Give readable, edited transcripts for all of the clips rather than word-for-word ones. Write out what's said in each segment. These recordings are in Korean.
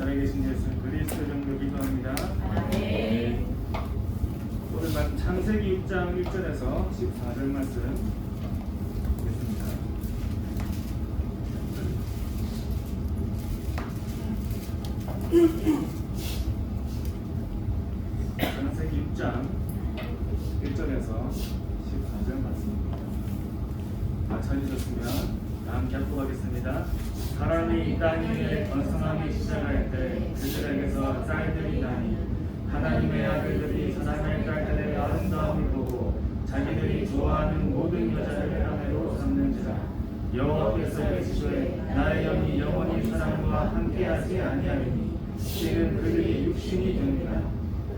살아계신 예수 그리스도 이름으로 기도합니다. 네. 오늘 말씀 창세기 6장 1절에서 14절 말씀 읽겠습니다. 창세기 6장 1절에서 14절 말씀입니다. 다 찾으셨으면 다 함께 합독하겠습니다. 사람이 이 땅 위에 번성하기 시작할 때 그들에게서 짤들이 나니 하나님의 아들들이 사람의 딸들의 아름다움을 보고 자기들이 좋아하는 모든 여자를 아내로 삼는지라. 여호와께서 이르시되 나의 영이 영원히 사람과 함께하지 아니하리니 이는 그들이 육신이 됩니다.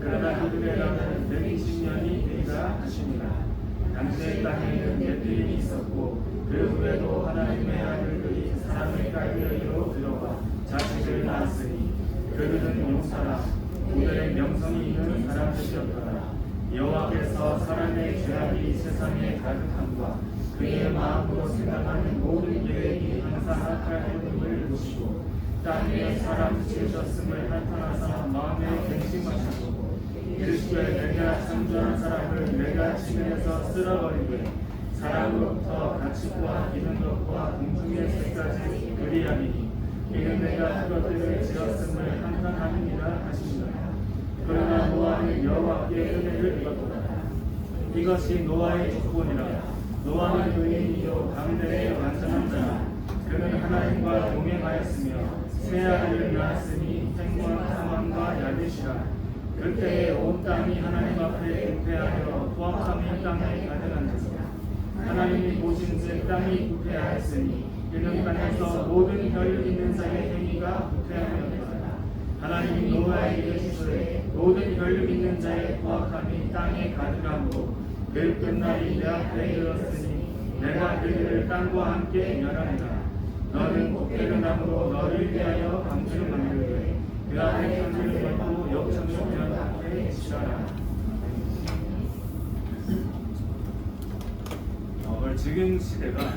그러나 그들의 나는 120년이 되리라 하시니라. 당시의 땅에는 넷들이 있었고 그 후에도 하나님의 아들들이 사람의 딸들에게로 들어와 자식을 낳았으니 그들은 용사라 그들의 명성이 있는 사람들이었더라. 여호와께서 사람의 죄악이 세상에 가득함과 그의 마음으로 생각하는 모든 계획이 항상 악할됨을 보시고 땅 위에 사람 지으셨음을 나타나사 마음에 갱신하시고 이르시되 내가 창조한 사람을 내가 지면에서 쓸어버리되 사람으로부터 가축과 기는 것과 공중의 새까지 그리하리니 이는 내가 그것들을 지었음을 한탄하느니라 하시니라. 그러나 노아는 여호와께 은혜를 입었도다. 이것이 노아의 조건이라. 노아는 의인이요 강대의 완전한 자라. 그는 하나님과 동행하였으며 세 아들을 낳았으니 햄과 사망과 야벳이라. 그때에 온 땅이 하나님 앞에 부패하여 포악함이 땅에 가득한 것이라. 하나님이 보신즉 땅이 부패하였으니 이는 땅에서 모든 별 있는 자의 행위가 부패하였더라. 하나님이 노아에게 이르시되 모든 별 있는 자의 포악함이 땅에 가득하고 그 끝날이 내 앞에 이르렀으니 내가 그들을 땅과 함께 멸하리라. 너는 꽃게르나무로 너를 위하여 방주를 만들되 그 안에 편지를 걸고 역청소년 앞에 치라라. 지금 시대가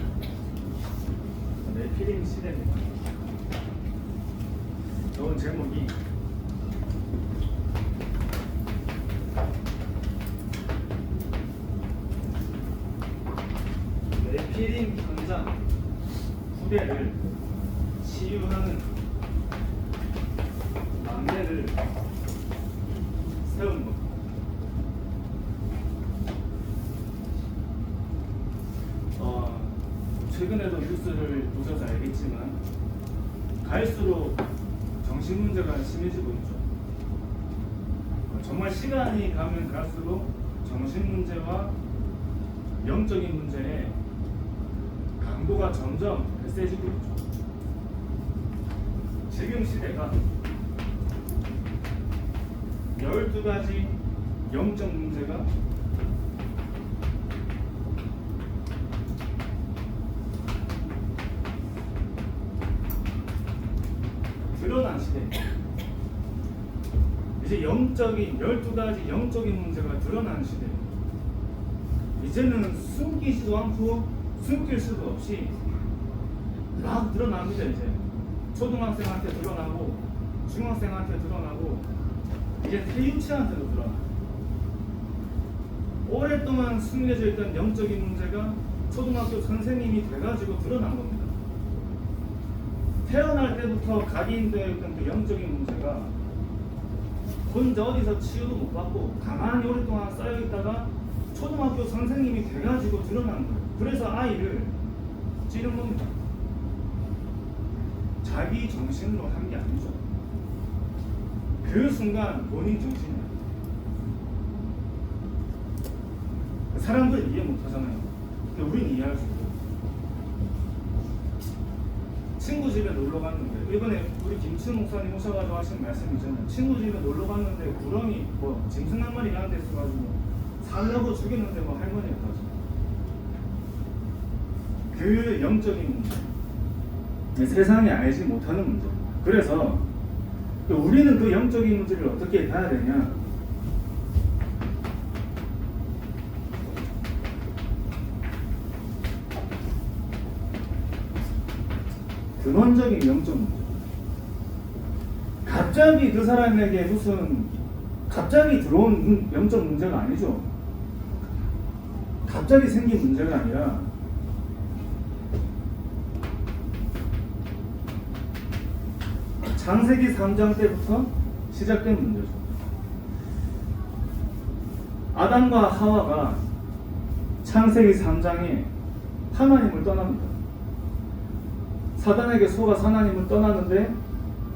네피림 시대입니다. 좋은 제목이 네피림 현장 후대를 치유하는 망대를 세운 것. 최근에도 뉴스를 보셔서 알겠지만 갈수록 정신 문제가 심해지고 있죠. 정말 시간이 가면 갈수록 정신 문제와 영적인 문제의 강도가 점점 세지고 있죠. 지금 시대가 12가지 영적 문제가 드러난 시대입니다. 이제 12가지 영적인 문제가 드러난 시대예요. 이제는 숨기지도 않고 숨길 수도 없이 막 드러납니다. 이제 초등학생한테 드러나고 중학생한테 드러나고 이제 태유치한테도 드러나요. 오랫동안 숨겨져 있던 영적인 문제가 초등학교 선생님이 돼가지고 드러난 겁니다. 태어날 때부터 각인되어 있던 그 영적인 문제가 혼자 어디서 치유도 못 받고 가만히 오랫동안 쌓여있다가 초등학교 선생님이 돼가지고 드러난 거예요. 그래서 아이를 찌른 겁니다. 자기 정신으로 한 게 아니죠. 그 순간 본인 정신이에요. 사람들은 이해 못 하잖아요. 근데 우리는 이해할 수 있어요. 친구 집에 놀러 갔는데 이번에 우리 김치 목사님 오셔가지고 하신 말씀 있잖아요. 친구 집에 놀러 갔는데 구렁이 뭐 짐승 한 마리 나는 데 있어가지고 살려고 죽였는데 뭐 할머니였다죠. 그 영적인 문제, 세상이 알지 못하는 문제. 그래서 우리는 그 영적인 문제를 어떻게 봐야 되냐? 근원적인 영적 문제. 갑자기 그 사람에게 무슨 갑자기 들어온 영적 문제가 아니죠. 갑자기 생긴 문제가 아니라 창세기 3장 때부터 시작된 문제죠. 아담과 하와가 창세기 3장에 하나님을 떠납니다. 사단에게 속아 하나님을 떠나는데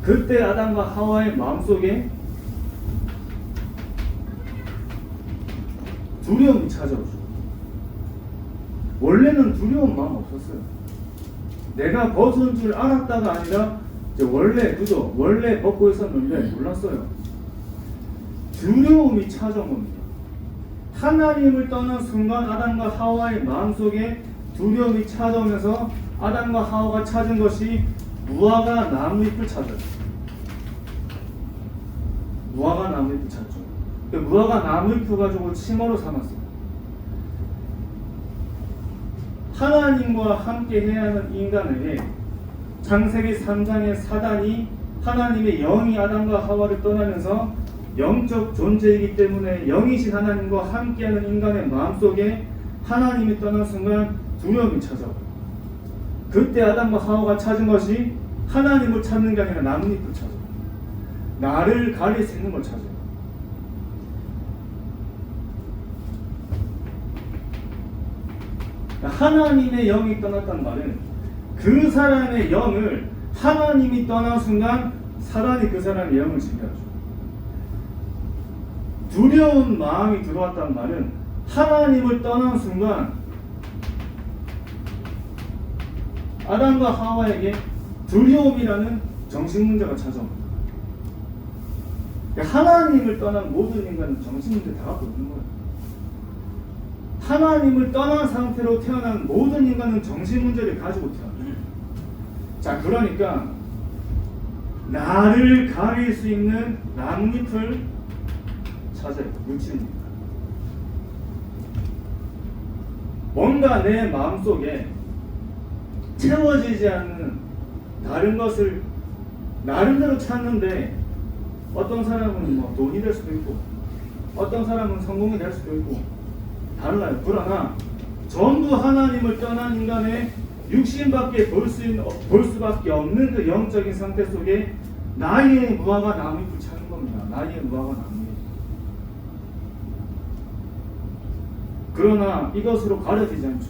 그때 아담과 하와의 마음속에 두려움이 찾아오죠. 원래는 두려운 마음 없었어요. 내가 벗은 줄 알았다가 아니라 원래 벗고 있었는데 몰랐어요. 두려움이 찾아옵니다. 하나님을 떠난 순간 아담과 하와의 마음속에 두려움이 찾아오면서 아담과 하와가 찾은 것이 무화과 나무잎을 찾아요. 무화과 나무잎을 찾죠. 무화과 나무잎을 가지고 침으로 삼았어요. 하나님과 함께 해야 하는 인간에게 창세기 3장의 사단이 하나님의 영이 아담과 하와를 떠나면서 영적 존재이기 때문에 영이신 하나님과 함께하는 인간의 마음속에 하나님이 떠난 순간 두려움이 찾아와요. 그때 아담과 하와가 찾은 것이 하나님을 찾는 게 아니라 나뭇잎을 찾아요. 나를 가릴 수 있는 걸 찾아요. 하나님의 영이 떠났단 말은 그 사람의 영을 하나님이 떠난 순간 사단이 그 사람의 영을 지배하죠. 두려운 마음이 들어왔단 말은 하나님을 떠난 순간 아담과 하와에게 두려움이라는 정신문제가 찾아옵니다. 하나님을 떠난 모든 인간은 정신문제 다 갖고 있는 거예요. 하나님을 떠난 상태로 태어난 모든 인간은 정신문제를 가지고 태어나요. 자, 그러니까 나를 가릴 수 있는 나뭇잎을 찾아요. 물질입니다. 뭔가 내 마음속에 채워지지 않는 다른 것을 나름대로 찾는데 어떤 사람은 뭐 돈이 될 수도 있고 어떤 사람은 성공이 될 수도 있고 달라요. 그러나 전부 하나님을 떠난 인간의 육신밖에 볼 수밖에 없는 그 영적인 상태 속에 나의 무화과 나무잎을 찾는 겁니다. 나의 무화과 나무잎. 그러나 이것으로 가려지지 않죠.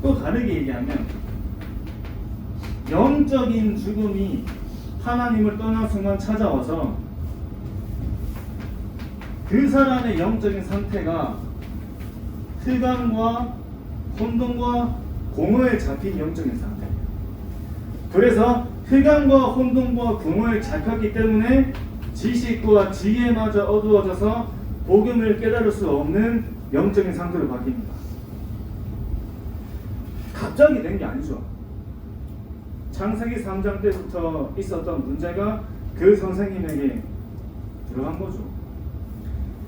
또 다르게 얘기하면 영적인 죽음이 하나님을 떠난 순간 찾아와서 그 사람의 영적인 상태가 흑암과 혼돈과 공허에 잡힌 영적인 상태예요. 그래서 흑암과 혼돈과 공허에 잡혔기 때문에 지식과 지혜마저 어두워져서 복음을 깨달을 수 없는 영적인 상태로 바뀝니다. 갑자기 된 게 아니죠. 창세기 3장 때부터 있었던 문제가 그 선생님에게 들어간 거죠.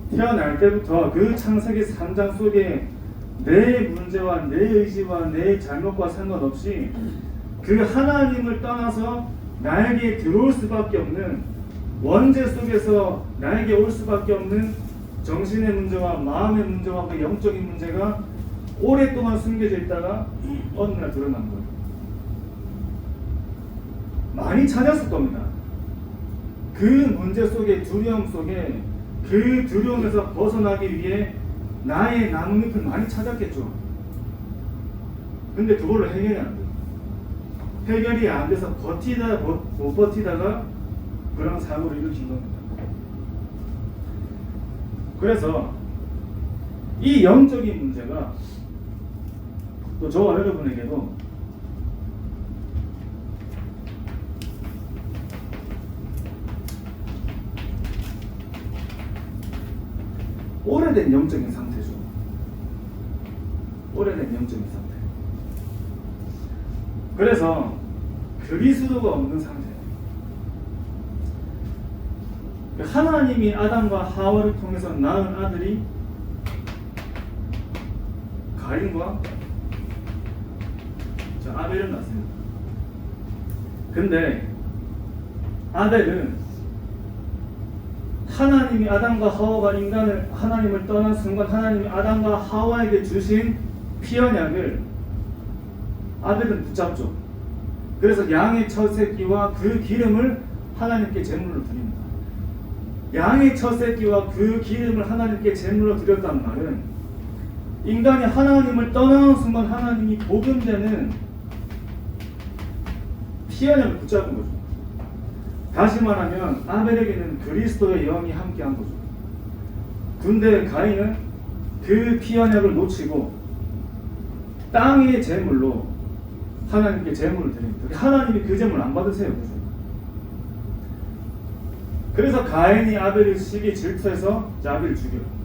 태어날 때부터 그 창세기 3장 속에 내 문제와 내 의지와 내 잘못과 상관없이 그 하나님을 떠나서 나에게 들어올 수밖에 없는 원죄 속에서 나에게 올 수밖에 없는 정신의 문제와 마음의 문제와 그 영적인 문제가 오랫동안 숨겨져 있다가 어느 날 드러난 거예요. 많이 찾았을 겁니다. 그 문제 속에 두려움 속에 그 두려움에서 벗어나기 위해 나의 나뭇잎을 많이 찾았겠죠. 근데 그걸로 해결이 안 돼요. 해결이 안 돼서 못 버티다가 그런 사고를 일으킨 겁니다. 그래서 이 영적인 문제가 또 저와 여러분에게도 오래된 영적인 상태죠. 오래된 영적인 상태. 그래서 그리스도가 없는 상태예요. 하나님이 아담과 하와를 통해서 낳은 아들이 가인과 아벨을 낳습니다. 근데 아벨은 하나님이 아담과 하와가 하나님을 떠난 순간 하나님이 아담과 하와에게 주신 피언약을 아벨은 붙잡죠. 그래서 양의 첫 새끼와 그 기름을 하나님께 제물로 드립니다. 양의 첫 새끼와 그 기름을 하나님께 제물로 드렸단 말은 인간이 하나님을 떠나는 순간 하나님이 복음되는 피언약을 붙잡은 거죠. 다시 말하면 아벨에게는 그리스도의 영이 함께한 거죠. 근데 가인은 그 피언약을 놓치고 땅의 제물로 하나님께 제물을 드립니다. 하나님이 그 제물 안 받으세요. 그죠? 그래서 가인이 아벨의 시기 질투해서 아벨을 죽여요.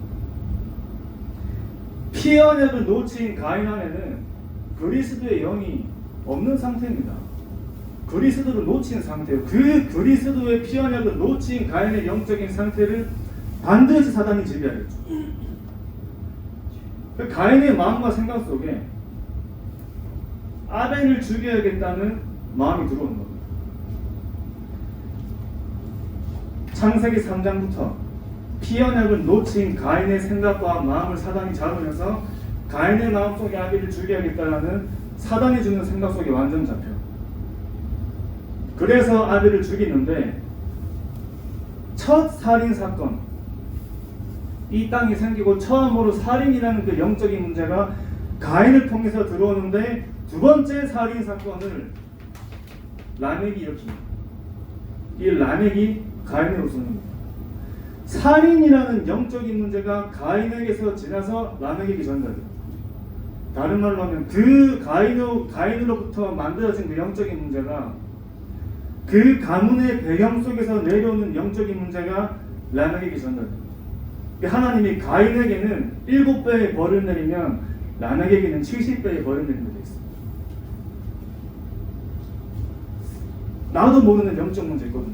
피언약을 놓친 가인 안에는 그리스도의 영이 없는 상태입니다. 그리스도를 놓친 상태예요. 그 그리스도의 피언약을 놓친 가인의 영적인 상태를 반드시 사단이 지배하겠죠. 그 가인의 마음과 생각 속에 아벨을 죽여야겠다는 마음이 들어오는 겁니다. 창세기 3장부터 피언약을 놓친 가인의 생각과 마음을 사단이 잡으면서 가인의 마음속에 아벨을 죽여야겠다는 사단이 주는 생각 속에 완전 잡혀요. 그래서 아벨을 죽이는데 첫 살인 사건, 이 땅이 생기고 처음으로 살인이라는 그 영적인 문제가 가인을 통해서 들어오는데 두 번째 살인 사건을 라멕이 일으킵니다. 이 라멕이 가인으로 섭니다. 살인이라는 영적인 문제가 가인에게서 지나서 라멕에게 전달돼요. 다른 말로 하면 그 가인으로부터 만들어진 그 영적인 문제가 그 가문의 배경 속에서 내려오는 영적인 문제가 라멕에게 전달됩니다. 하나님이 가인에게는 7배의 벌을 내리면 라멕에게는 70배의 벌을 내리는 데 있습니다. 나도 모르는 영적 문제 있거든요.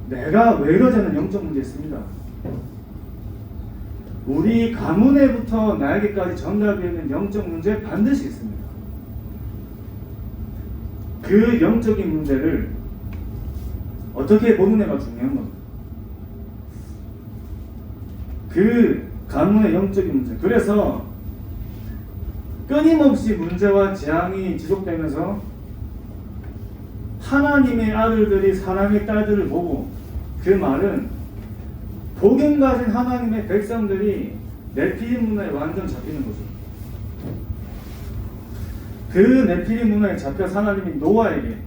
내가 왜 이러지 않는 영적 문제 있습니다. 우리 가문에부터 나에게까지 전달되어 있는 영적 문제 반드시 있습니다. 그 영적인 문제를 어떻게 보느냐가 중요한 겁니다. 그 가문의 영적인 문제. 그래서 끊임없이 문제와 재앙이 지속되면서 하나님의 아들들이 사람의 딸들을 보고, 그 말은 복음 가진 하나님의 백성들이 네피림 문화에 완전 잡히는 거죠. 그 네피림 문화에 잡혀서 하나님이 노아에게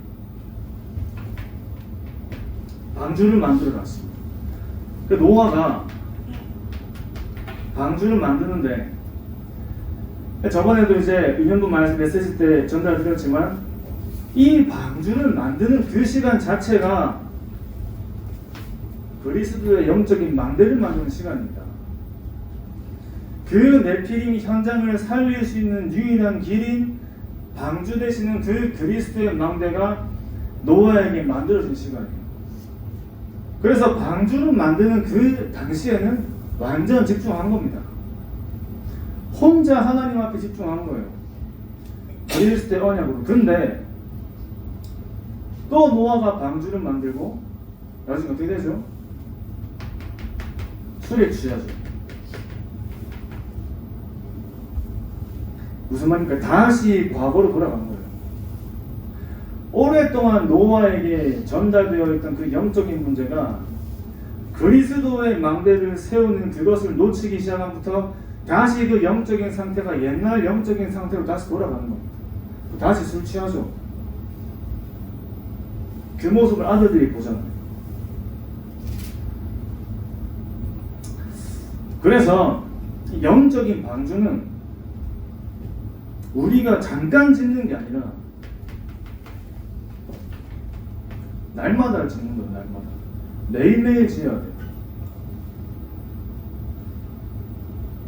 방주를 만들어 놨습니다. 그 노아가 방주를 만드는데, 저번에도 이제 유년부 메시지 때 전달드렸지만, 이 방주를 만드는 그 시간 자체가 그리스도의 영적인 망대를 만드는 시간입니다. 그 네피림 현장을 살릴 수 있는 유일한 길인 방주 되시는 그 그리스도의 망대가 노아에게 만들어진 시간이에요. 그래서 방주를 만드는 그 당시에는 완전 집중한 겁니다. 혼자 하나님 앞에 집중한 거예요. 그리스도의 언약으로. 근데 또 노아가 방주를 만들고 나중에 어떻게 되죠? 술에 취하죠. 무슨 말입니까? 다시 과거로 돌아간 거예요. 오랫동안 노아에게 전달되어 있던 그 영적인 문제가 그리스도의 망대를 세우는 그것을 놓치기 시작함부터 다시 그 영적인 상태가 옛날 영적인 상태로 다시 돌아가는 겁니다. 다시 술 취하죠. 그 모습을 아들들이 보잖아요. 그래서 영적인 방주는 우리가 잠깐 짓는 게 아니라 날마다 짓는 거예요. 날마다. 매일매일 지어야 돼요.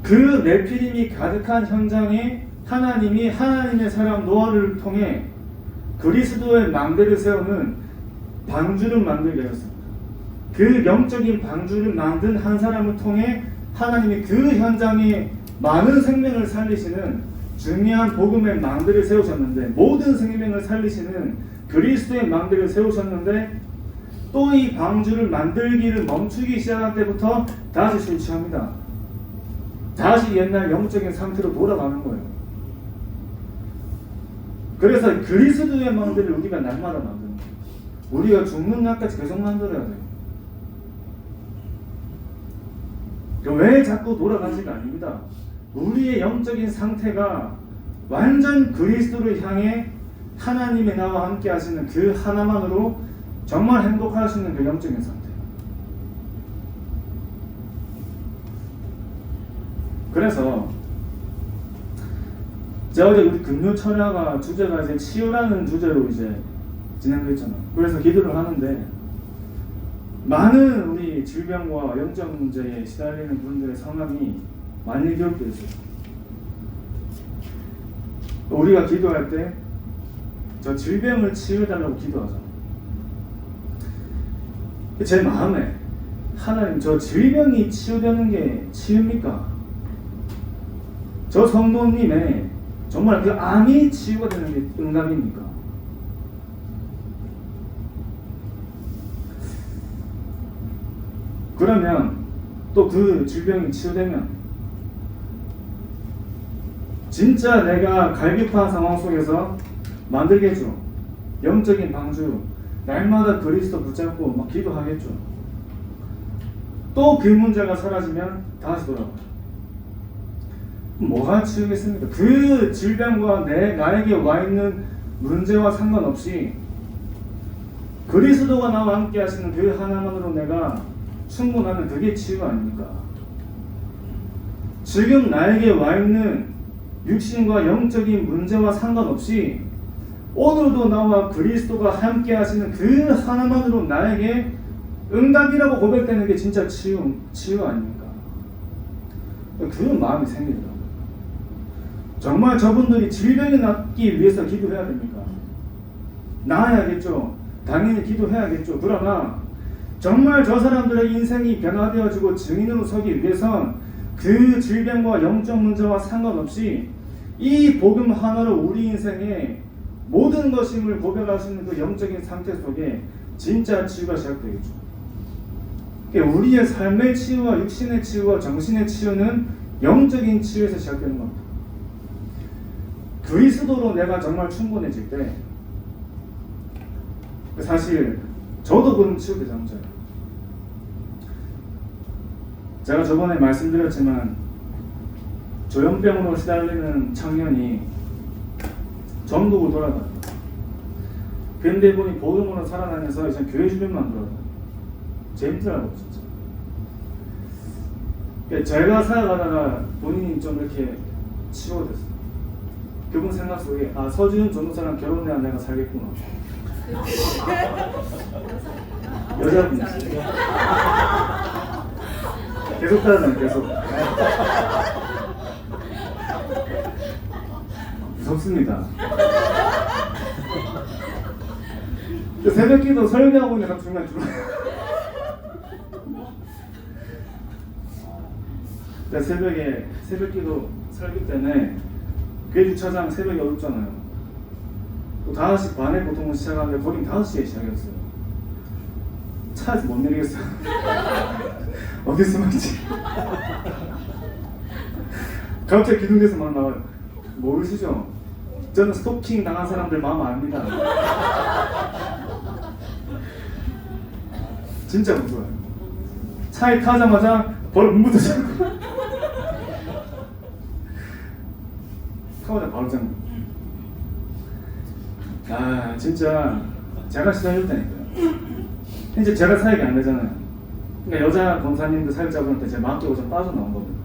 그 네피림이 가득한 현장에 하나님이 하나님의 사람 노아를 통해 그리스도의 망대를 세우는 방주를 만들게 하였습니다. 그 영적인 방주를 만든 한 사람을 통해 하나님이 그 현장에 많은 생명을 살리시는 중요한 복음의 망대를 세우셨는데, 모든 생명을 살리시는 그리스도의 망대를 세우셨는데 또 이 방주를 만들기를 멈추기 시작할 때부터 다시 술 취합니다. 다시 옛날 영적인 상태로 돌아가는 거예요. 그래서 그리스도의 망대를 우리가 날마다 만드는 거예요. 우리가 죽는 날까지 계속 만들어야 돼요. 왜 자꾸 돌아가지가 아닙니다. 우리의 영적인 상태가 완전 그리스도를 향해 하나님의 나와 함께 하시는 그 하나만으로 정말 행복할 수 있는 그 영적인 상태. 그래서 제가 어제 우리 금요 철야가 주제가 이제 치유라는 주제로 이제 진행됐잖아요. 그래서 기도를 하는데 많은 우리 질병과 영적 문제에 시달리는 분들의 상황이 많이 기록되어 있어요. 우리가 기도할 때 저 질병을 치유해달라고 기도하잖아요. 제 마음에 하나님, 저 질병이 치유되는 게 치유입니까? 저 성도님의 정말 그 암이 치유가 되는 게 응답입니까? 그러면 또 그 질병이 치유되면 진짜 내가 갈급한 상황 속에서 만들겠죠. 영적인 방주 날마다 그리스도 붙잡고 막 기도하겠죠. 또 그 문제가 사라지면 다시 돌아와요. 뭐가 치유겠습니까? 그 질병과 나에게 와 있는 문제와 상관없이 그리스도가 나와 함께 하시는 그 하나만으로 내가 충분하면 그게 치유가 아닙니까? 지금 나에게 와 있는 육신과 영적인 문제와 상관없이 오늘도 나와 그리스도가 함께 하시는 그 하나만으로 나에게 응답이라고 고백되는 게 진짜 치유 아닙니까? 그 마음이 생기더라고요. 정말 저분들이 질병이 낫기 위해서 기도해야 됩니까? 나아야겠죠. 당연히 기도해야겠죠. 그러나 정말 저 사람들의 인생이 변화되어지고 증인으로 서기 위해선 그 질병과 영적 문제와 상관없이 이 복음 하나로 우리 인생에 모든 것임을 고백할 수 있는 그 영적인 상태 속에 진짜 치유가 시작되겠죠. 우리의 삶의 치유와 육신의 치유와 정신의 치유는 영적인 치유에서 시작되는 겁니다. 그리스도로 내가 정말 충분해질 때 사실 저도 그런 치유 대상자예요. 제가 저번에 말씀드렸지만 조현병으로 시달리는 청년이 전국을 돌아다녀요. 근데 보니 복음으로 살아다녀서 이제 교회 주변만 돌아다녀요. 재밌더라고요, 진짜. 제가 살아가다가 본인이 좀 이렇게 치유가 됐어요. 그분 생각 속에 서지훈 전도사랑 결혼해야 내가 살겠구나. 여자분이 계속 따라다녀요. 계속. 무섭습니다. 새벽기도 설교하고 있는 중간 새벽에 새벽기도 설교 때문에 교회 주차장 새벽에 어둡잖아요. 또 5시 반에 보통은 시작하는데 거긴 5시에 시작했어요. 차에서 못 내리겠어요. 어디 숨었지? 갑자기 기둥에서 막 나와요. 모르시죠? 저는 스토킹 당한 사람들 마음 압니다. 진짜 무서워요. 차에 타자마자 바로 문부터 잠고 타자마자 바로 잠고. 진짜 제가 시달렸다니까요. 이제 제가 사역이 안 되잖아요. 그러니까 여자 권사님들 사역자분한테 제가 맡기고 좀 빠져나온 거거든요.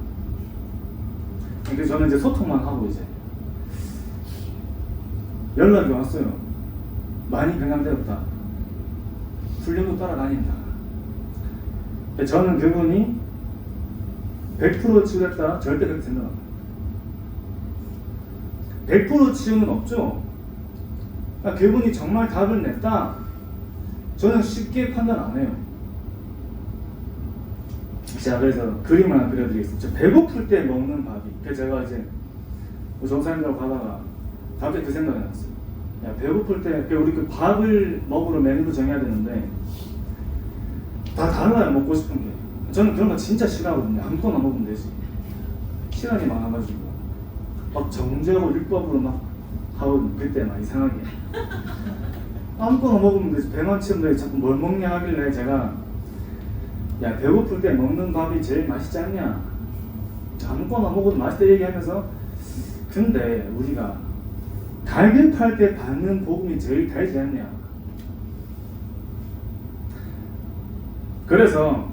그래서 저는 이제 소통만 하고 이제 연락이 왔어요. 많이 변형되었다. 훈련도 따라다닌다. 저는 그분이 100% 치유됐다. 절대 그렇게 생각합니다. 100% 치유는 없죠. 그러니까 그분이 정말 답을 냈다. 저는 쉽게 판단 안 해요. 제가 그래서 그림 하나 그려드리겠습니다. 배고플 때 먹는 밥이. 그래서 제가 이제 정사님들하고 가다가 갑자기 그 생각이 났어요. 야, 배고플 때 우리 그 밥을 먹으러 메뉴를 정해야 되는데 다 달라요. 먹고 싶은 게. 저는 그런 거 진짜 싫어하거든요. 아무거나 먹으면 되지. 시간이 많아가지고 막 정제하고 율법으로 막 하고 그때 막 이상하게 아무거나 먹으면 되지. 배만 치는데 자꾸 뭘 먹냐 하길래 제가 야, 배고플 때 먹는 밥이 제일 맛있지 않냐, 아무거나 먹어도 맛있다 얘기하면서 근데 우리가 갈급할 때 받는 복음이 제일 달지 않냐. 그래서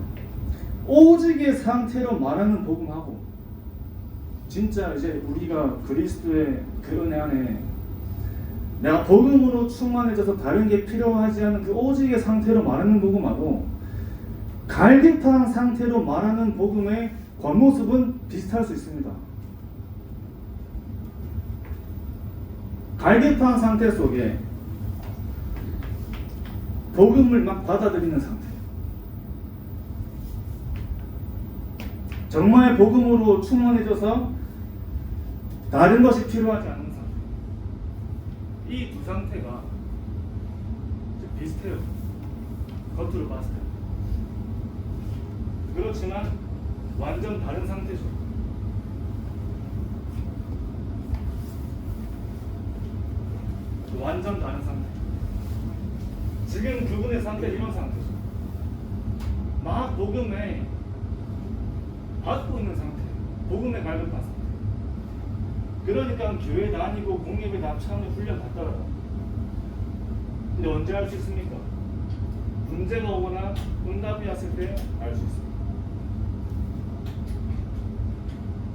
오직의 상태로 말하는 복음하고 진짜 이제 우리가 그리스도의 그 은혜 안에 내가 복음으로 충만해져서 다른 게 필요하지 않은 그 오직의 상태로 말하는 복음하고 갈급한 상태로 말하는 복음의 겉모습은 비슷할 수 있습니다. 갈급한 상태 속에 복음을 막 받아들이는 상태, 정말 복음으로 충만해져서 다른 것이 필요하지 않은 상태, 이 두 상태가 비슷해요. 겉으로 봤을 때. 그렇지만 완전 다른 상태죠. 완전 다른 상태. 지금 그분의 상태 이런 상태죠. 막 복음에 받고 있는 상태, 복음에 갈급한 상태. 그러니까 교회 다니고 공예배 납치하는 훈련 받더라고요. 근데 언제 알 수 있습니까? 문제가 오거나 응답이 왔을 때 알 수 있습니다.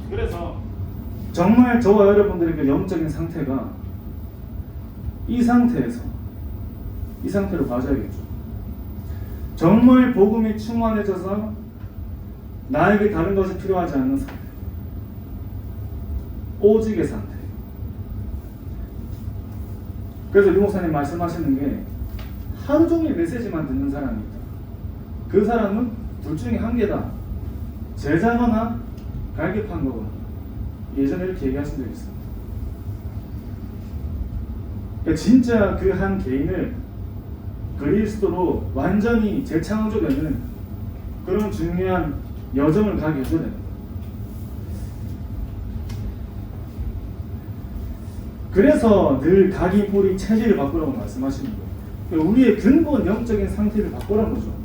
그래서 정말 저와 여러분들의 그 영적인 상태가 이 상태로 가져야겠죠. 정말 복음이 충만해져서 나에게 다른 것이 필요하지 않는 상태, 오직의 상태. 그래서 류 목사님 말씀하시는 게 하루 종일 메시지만 듣는 사람이 있다. 그 사람은 둘 중에 한 개다. 제자거나 갈급한 거거나. 예전에 이렇게 얘기하신 적 있습니다. 진짜 그 한 개인을 그리스도로 완전히 재창조되는 그런 중요한 여정을 가게 해줘야 됩니다. 그래서 늘 각인뿌리 체질을 바꾸라고 말씀하시는 거예요. 우리의 근본 영적인 상태를 바꾸라는 거죠.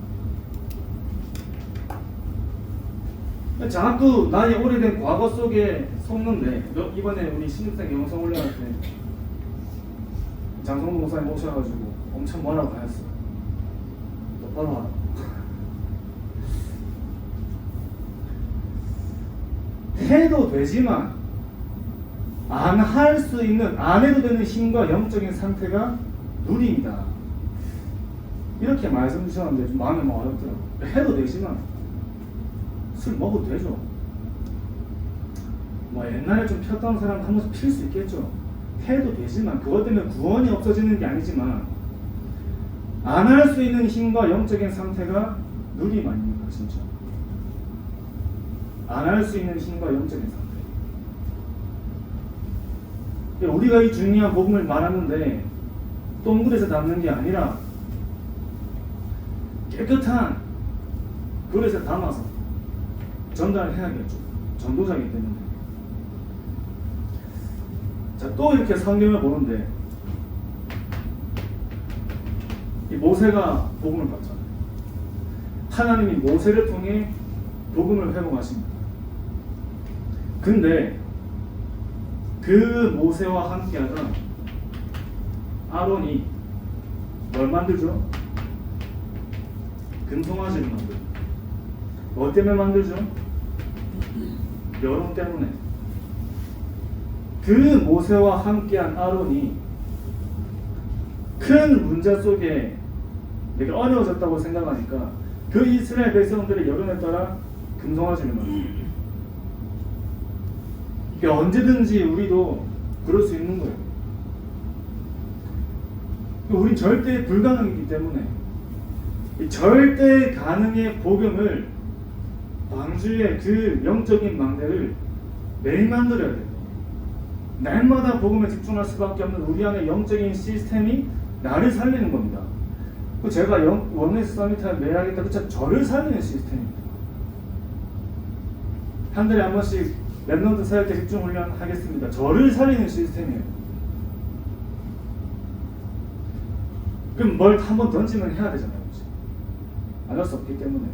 자꾸 나의 오래된 과거 속에 속는데, 이번에 우리 신입생 영상 올려갈 때 장성도 목사님 오셔가지고 엄청 뭐라고 하셨어요. 똑바로 하라. 해도 되지만 안 할 수 있는, 안 해도 되는 힘과 영적인 상태가 누림이다. 이렇게 말씀 주셨는데 좀 마음에 막 어렵더라고요. 해도 되지만 술 먹어도 되죠. 뭐 옛날에 좀 폈던 사람 한 번씩 필 수 있겠죠. 해도 되지만 그것 때문에 구원이 없어지는 게 아니지만 안 할 수 있는 힘과 영적인 상태가 누림 아닙니까? 진짜 안 할 수 있는 힘과 영적인 상태. 우리가 이 중요한 복음을 말하는데 동굴에서 담는 게 아니라 깨끗한 그릇에 담아서 전달해야겠죠. 전도자이기 때문에. 자, 또 이렇게 성경을 보는데 이 모세가 복음을 받잖아요. 하나님이 모세를 통해 복음을 회복하십니다. 근데 그 모세와 함께하던 아론이 뭘 만들죠? 금송아지를 만들죠. 뭐 때문에 만들죠? 여론 때문에. 그 모세와 함께한 아론이 큰 문제 속에 내가 어려워졌다고 생각하니까 그 이스라엘 백성들의 여론에 따라 금송아지를 만듭니다. 그러니까 언제든지 우리도 그럴 수 있는 거예요. 우린 절대 불가능이기 때문에 이 절대 가능의 복음을, 방주의 그 영적인 망대를 매일 만들어야 돼요. 날마다 복음에 집중할 수밖에 없는 우리 안의 영적인 시스템이 나를 살리는 겁니다. 제가 원네스 서밋을 매일 하겠다. 그쵸? 저를 살리는 시스템입니다. 한 달에 한 번씩 랩런트 사역에 집중 훈련 하겠습니다. 저를 살리는 시스템이에요. 그럼 뭘 한번 던지면 해야 되잖아요. 안 할 수 없기 때문에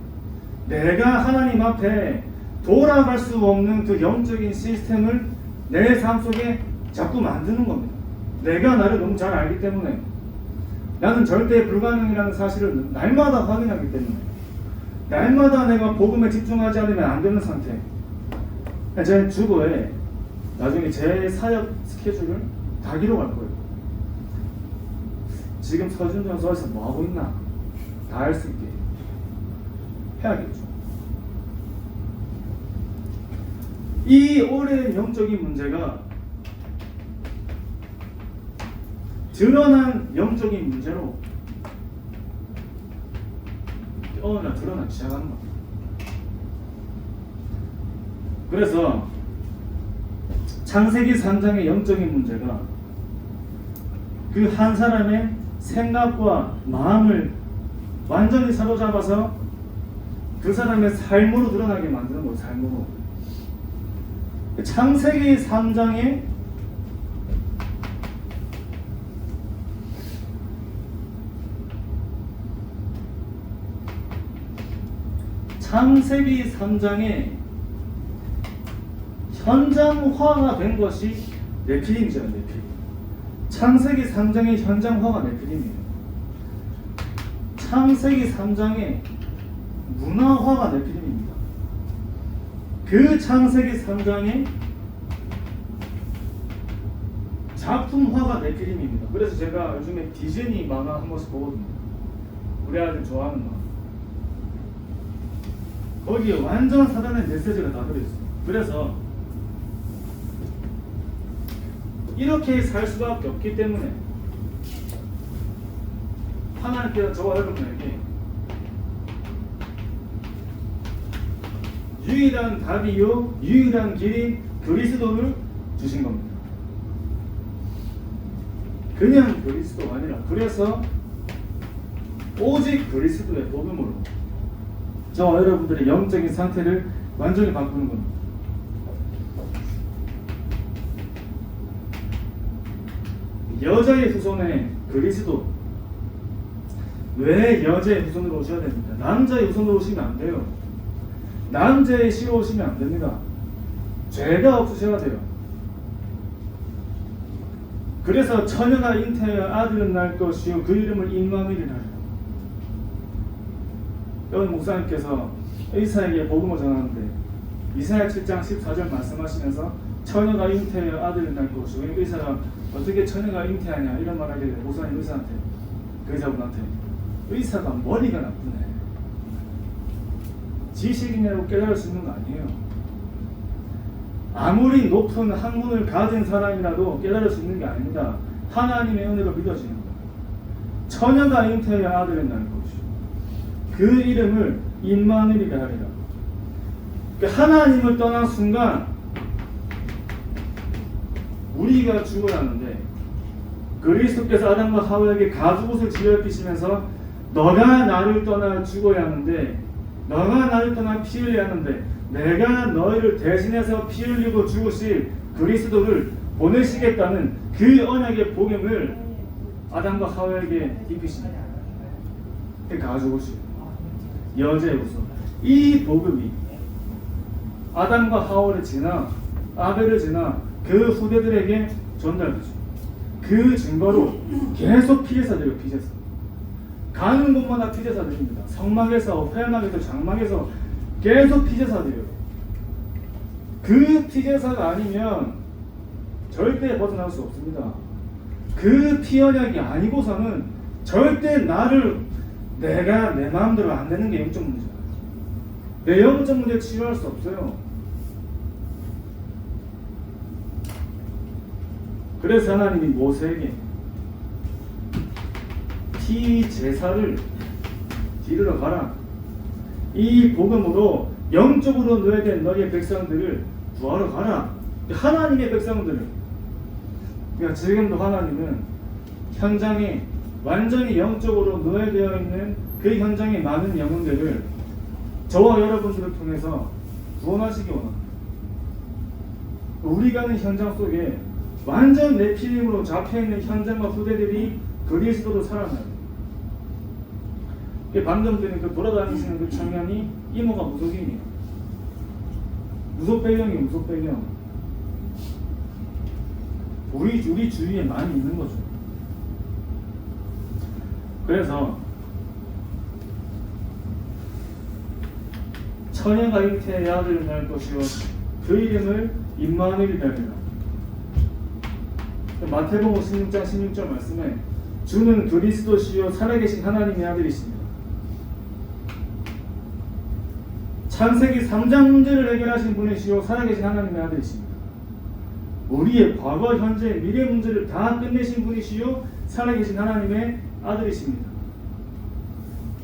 내가 하나님 앞에 돌아갈 수 없는 그 영적인 시스템을 내 삶 속에 자꾸 만드는 겁니다. 내가 나를 너무 잘 알기 때문에 나는 절대 불가능이라는 사실을 날마다 확인하기 때문에 날마다 내가 복음에 집중하지 않으면 안 되는 상태. 제 주보에 나중에 제 사역 스케줄을 다 기록할 거예요. 지금 서준정 서에서 뭐 하고 있나 다 알 수 있게 해야겠죠. 이 오랜 영적인 문제가 드러난 영적인 문제로 어느 날 드러나기 시작하는 겁니다. 그래서 창세기 3장의 영적인 문제가 그 한 사람의 생각과 마음을 완전히 사로잡아서 그 사람의 삶으로 드러나게 만드는 거예요. 삶으로. 창세기 3장에 현장화가 된 것이 네필림이죠. 네필림. 창세기 3장의 현장화가 네필림이에요. 창세기 3장의 문화화가 네필림입니다. 그 창세기 3장의 작품화가 네필림입니다. 그래서 제가 요즘에 디즈니 만화 한 번씩 보거든요. 우리 아들 좋아하는 만화. 거기에 완전 사단의 메시지가 다 들어있어요. 그래서 이렇게 살 수밖에 없기 때문에 하나님께서 저와 여러분에게 유일한 답이요 유일한 길인 그리스도를 주신 겁니다. 그냥 그리스도가 아니라 그래서 오직 그리스도의 복음으로 저와 여러분들의 영적인 상태를 완전히 바꾸는 겁니다. 여자의 후손의 그리스도. 왜 여자의 후손으로 오셔야 됩니까? 남자의 후손으로 오시면 안 돼요. 남자의 씨로 오시면 안 됩니다. 죄가 없으셔야 돼요. 그래서 처녀가 잉태하여 아들은 낳을 것이요 그 이름을 임마누엘이라 하리라. 여기 목사님께서 의사에게 복음을 전하는데 이사야 7장 14절 말씀하시면서 처녀가 잉태하여 아들을 낳을 것이고 의사가 어떻게 처녀가 잉태하냐 이런 말 하게 돼요. 목사님 의사한테 그 의사분한테 의사가 머리가 나쁘네. 지식이냐고 깨달을 수 있는 거 아니에요. 아무리 높은 학문을 가진 사람이라도 깨달을 수 있는 게 아닙니다. 하나님의 은혜로 믿어지는 거예요. 처녀가 잉태하여 아들을 낳을 것이요 그 이름을 임마누엘이라 하리라. 그러니까 하나님을 떠난 순간 우리가 죽어야 하는데 그리스도께서 아담과 하와에게 가죽옷을 지어입히시면서 너가 나를 떠나 죽어야 하는데 너가 나를 떠나 피 흘려야 하는데 내가 너희를 대신해서 피 흘리고 죽으실 그리스도를 보내시겠다는 그 언약의 복음을 아담과 하와에게 입히십니다. 그 가죽옷이 여자의 옷은 이 복음이 아담과 하와를 지나 아벨을 지나 그 후대들에게 전달되죠. 그 증거로 계속 피제사들이요. 피제사 가는 곳마다 피제사들입니다. 성막에서 회막에서 장막에서 계속 피제사들이요. 그 피제사가 아니면 절대 벗어날 수 없습니다. 그 피언약이 아니고서는 절대 내가 내 마음대로 안 되는 게 영적 문제야. 내 영적 문제 치유할 수 없어요. 그래서 하나님이 모세에게 피 제사를 기르러 가라. 이 복음으로 영적으로 노예된 너희의 백성들을 구하러 가라. 하나님의 백성들을 그러니까 지금도 하나님은 현장에 완전히 영적으로 노예되어 있는 그 현장의 많은 영혼들을 저와 여러분들을 통해서 구원하시기 원합니다. 우리가 있는 현장 속에 완전 네피림으로 잡혀있는 현장과 후대들이 그리스도로 살아나요. 방금 전에 그 돌아다니시는 그 청년이 이모가 무속인이에요. 무속 배경이에요. 무속 배경. 우리 주위에 많이 있는 거죠. 그래서 처녀가 잉태의 아들을 낳을 것이요 그 이름을 임마누엘이라 하리라. 마태복음 16장 16절 말씀에 주는 그리스도시요 살아계신 하나님의 아들이십니다. 창세기 3장 문제를 해결하신 분이시요 살아계신 하나님의 아들이십니다. 우리의 과거, 현재, 미래 문제를 다 끝내신 분이시요 살아계신 하나님의 아들이십니다.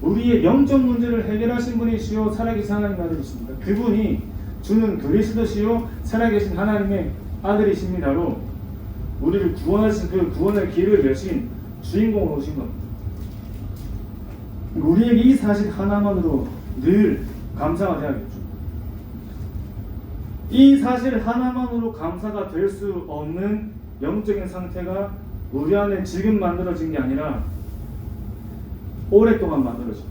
우리의 영적 문제를 해결하신 분이시요 살아계신 하나님의 아들이십니다. 그분이 주는 그리스도시요 살아계신 하나님의 아들이십니다로 우리를 구원하신 그 구원의 길을 여신 주인공으로 오신 겁니다. 우리에게 이 사실 하나만으로 늘 감사가 되어야겠죠. 이 사실 하나만으로 감사가 될 수 없는 영적인 상태가 우리 안에 지금 만들어진 게 아니라 오랫동안 만들어진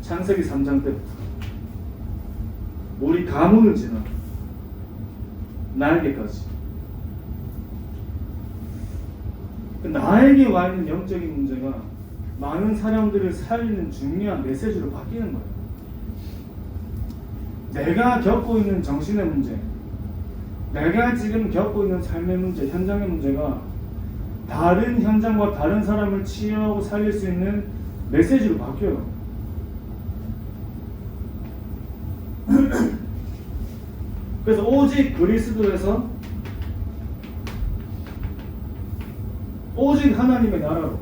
창세기 3장 때부터 우리 가문을 지나 나에게까지 나에게 와 있는 영적인 문제가 많은 사람들을 살리는 중요한 메시지로 바뀌는 거예요. 내가 겪고 있는 정신의 문제, 내가 지금 겪고 있는 삶의 문제, 현장의 문제가 다른 현장과 다른 사람을 치유하고 살릴 수 있는 메시지로 바뀌어요. 그래서 오직 그리스도에서 오직 하나님의 나라로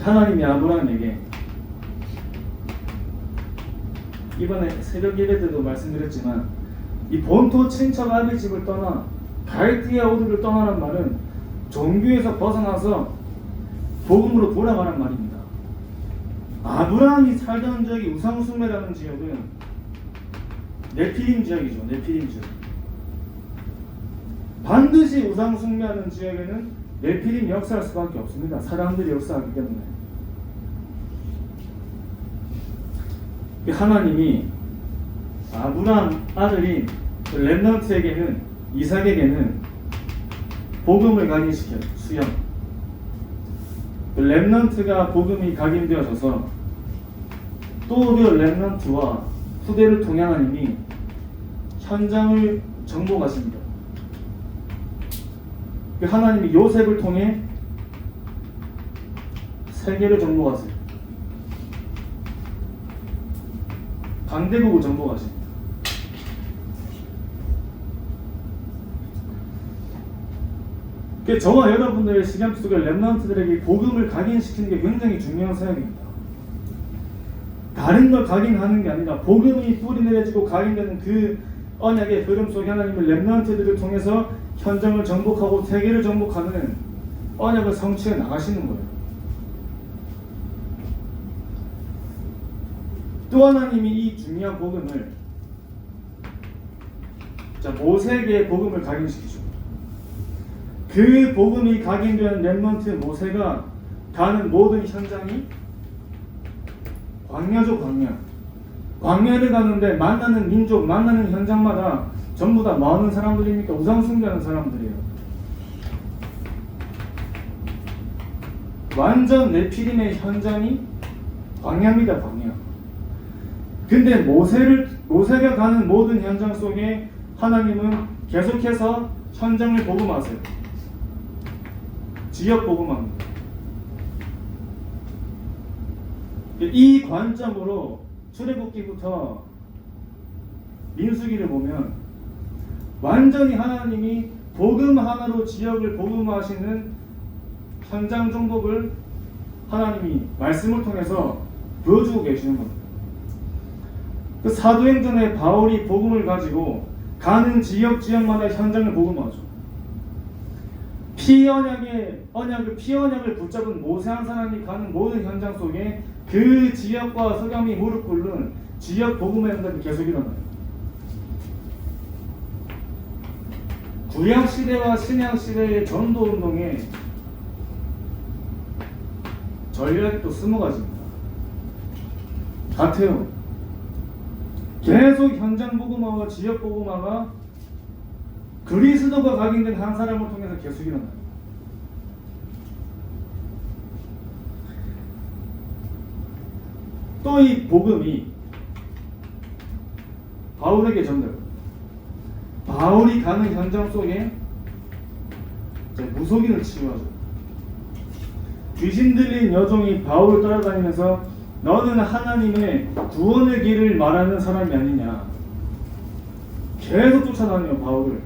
하나님이 아브라함에게 이번에 새벽 예배 때도 말씀드렸지만 이 본토 친척 아비 집을 떠나 갈대아 우르를 떠나란 말은 종교에서 벗어나서 복음으로 돌아가란 말입니다. 아브라함이 살던 지역이 우상숭배라는 지역은 네피림 지역이죠. 네피림 지역. 반드시 우상숭배하는 지역에는 네피림이 역사할 수밖에 없습니다. 사람들이 역사하기 때문에. 하나님이 아브라함 아들인 렘넌트에게는 이삭에게는 복음을 각인시켜요. 수양. 렘넌트가 복음이 각인되어져서 또 그 렘넌트와 후대를 통해 하나님이 현장을 정복하십니다. 하나님이 요셉을 통해 세계를 정복하세요. 강대국을 정복하십니다. 저와 여러분들의 시간 속에 렘넌트들에게 복음을 각인시키는 게 굉장히 중요한 사역입니다. 다른 걸 각인하는 게 아니라 복음이 뿌리 내려지고 각인되는 그 언약의 흐름 속에 하나님은 렘넌트들을 통해서 현장을 정복하고 세계를 정복하는 언약을 성취해 나가시는 거예요. 또 하나님이 이 중요한 복음을 모세에게 복음을 각인시키죠. 그 복음이 각인된 렘넌트 모세가 가는 모든 현장이 광야죠. 광야를 가는데 만나는 민족, 만나는 현장마다 전부 다 뭐 하는 사람들입니까? 우상숭배하는 사람들이에요. 완전 네피림의 현장이 광야입니다. 광야. 근데 모세가 가는 모든 현장 속에 하나님은 계속해서 현장을 복음하세요. 지역 복음합니다. 이 관점으로 출애굽기부터 민수기를 보면 완전히 하나님이 복음 하나로 지역을 복음하시는 현장 정복을 하나님이 말씀을 통해서 보여주고 계시는 겁니다. 그 사도행전에 바울이 복음을 가지고 가는 지역마다 현장을 복음하죠. 피언약을 붙잡은 모세 한 사람이 가는 모든 현장 속에 그 지역과 서감이 무릎 꿇는 지역 복음의 응답이 계속 일어나요. 구약 시대와 신약 시대의 전도 운동에 전략이 또 20가지입니다. 같아요. 계속 현장 복음화와 지역 복음화가 그리스도가 각인된 한 사람을 통해서 계속 일어나요. 또 이 복음이 바울에게 전달돼요. 바울이 가는 현장 속에 무속인을 치유하죠. 귀신 들린 여종이 바울을 따라다니면서 너는 하나님의 구원의 길을 말하는 사람이 아니냐, 계속 쫓아다녀요 바울을.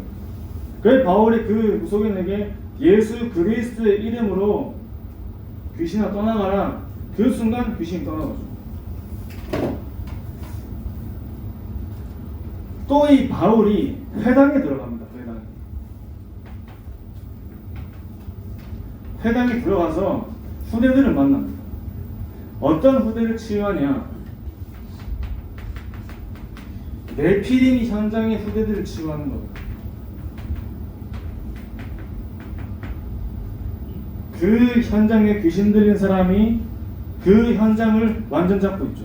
그래서 바울이 그 무속인에게 예수 그리스도의 이름으로 귀신아 떠나가라. 그 순간 귀신이 떠나가죠. 또 이 바울이 회당에 들어갑니다. 회당에 들어가서 후대들을 만납니다. 어떤 후대를 치유하냐? 네피림이 현장의 후대들을 치유하는 겁니다. 그 현장에 귀신 들린 사람이 그 현장을 완전 잡고 있죠.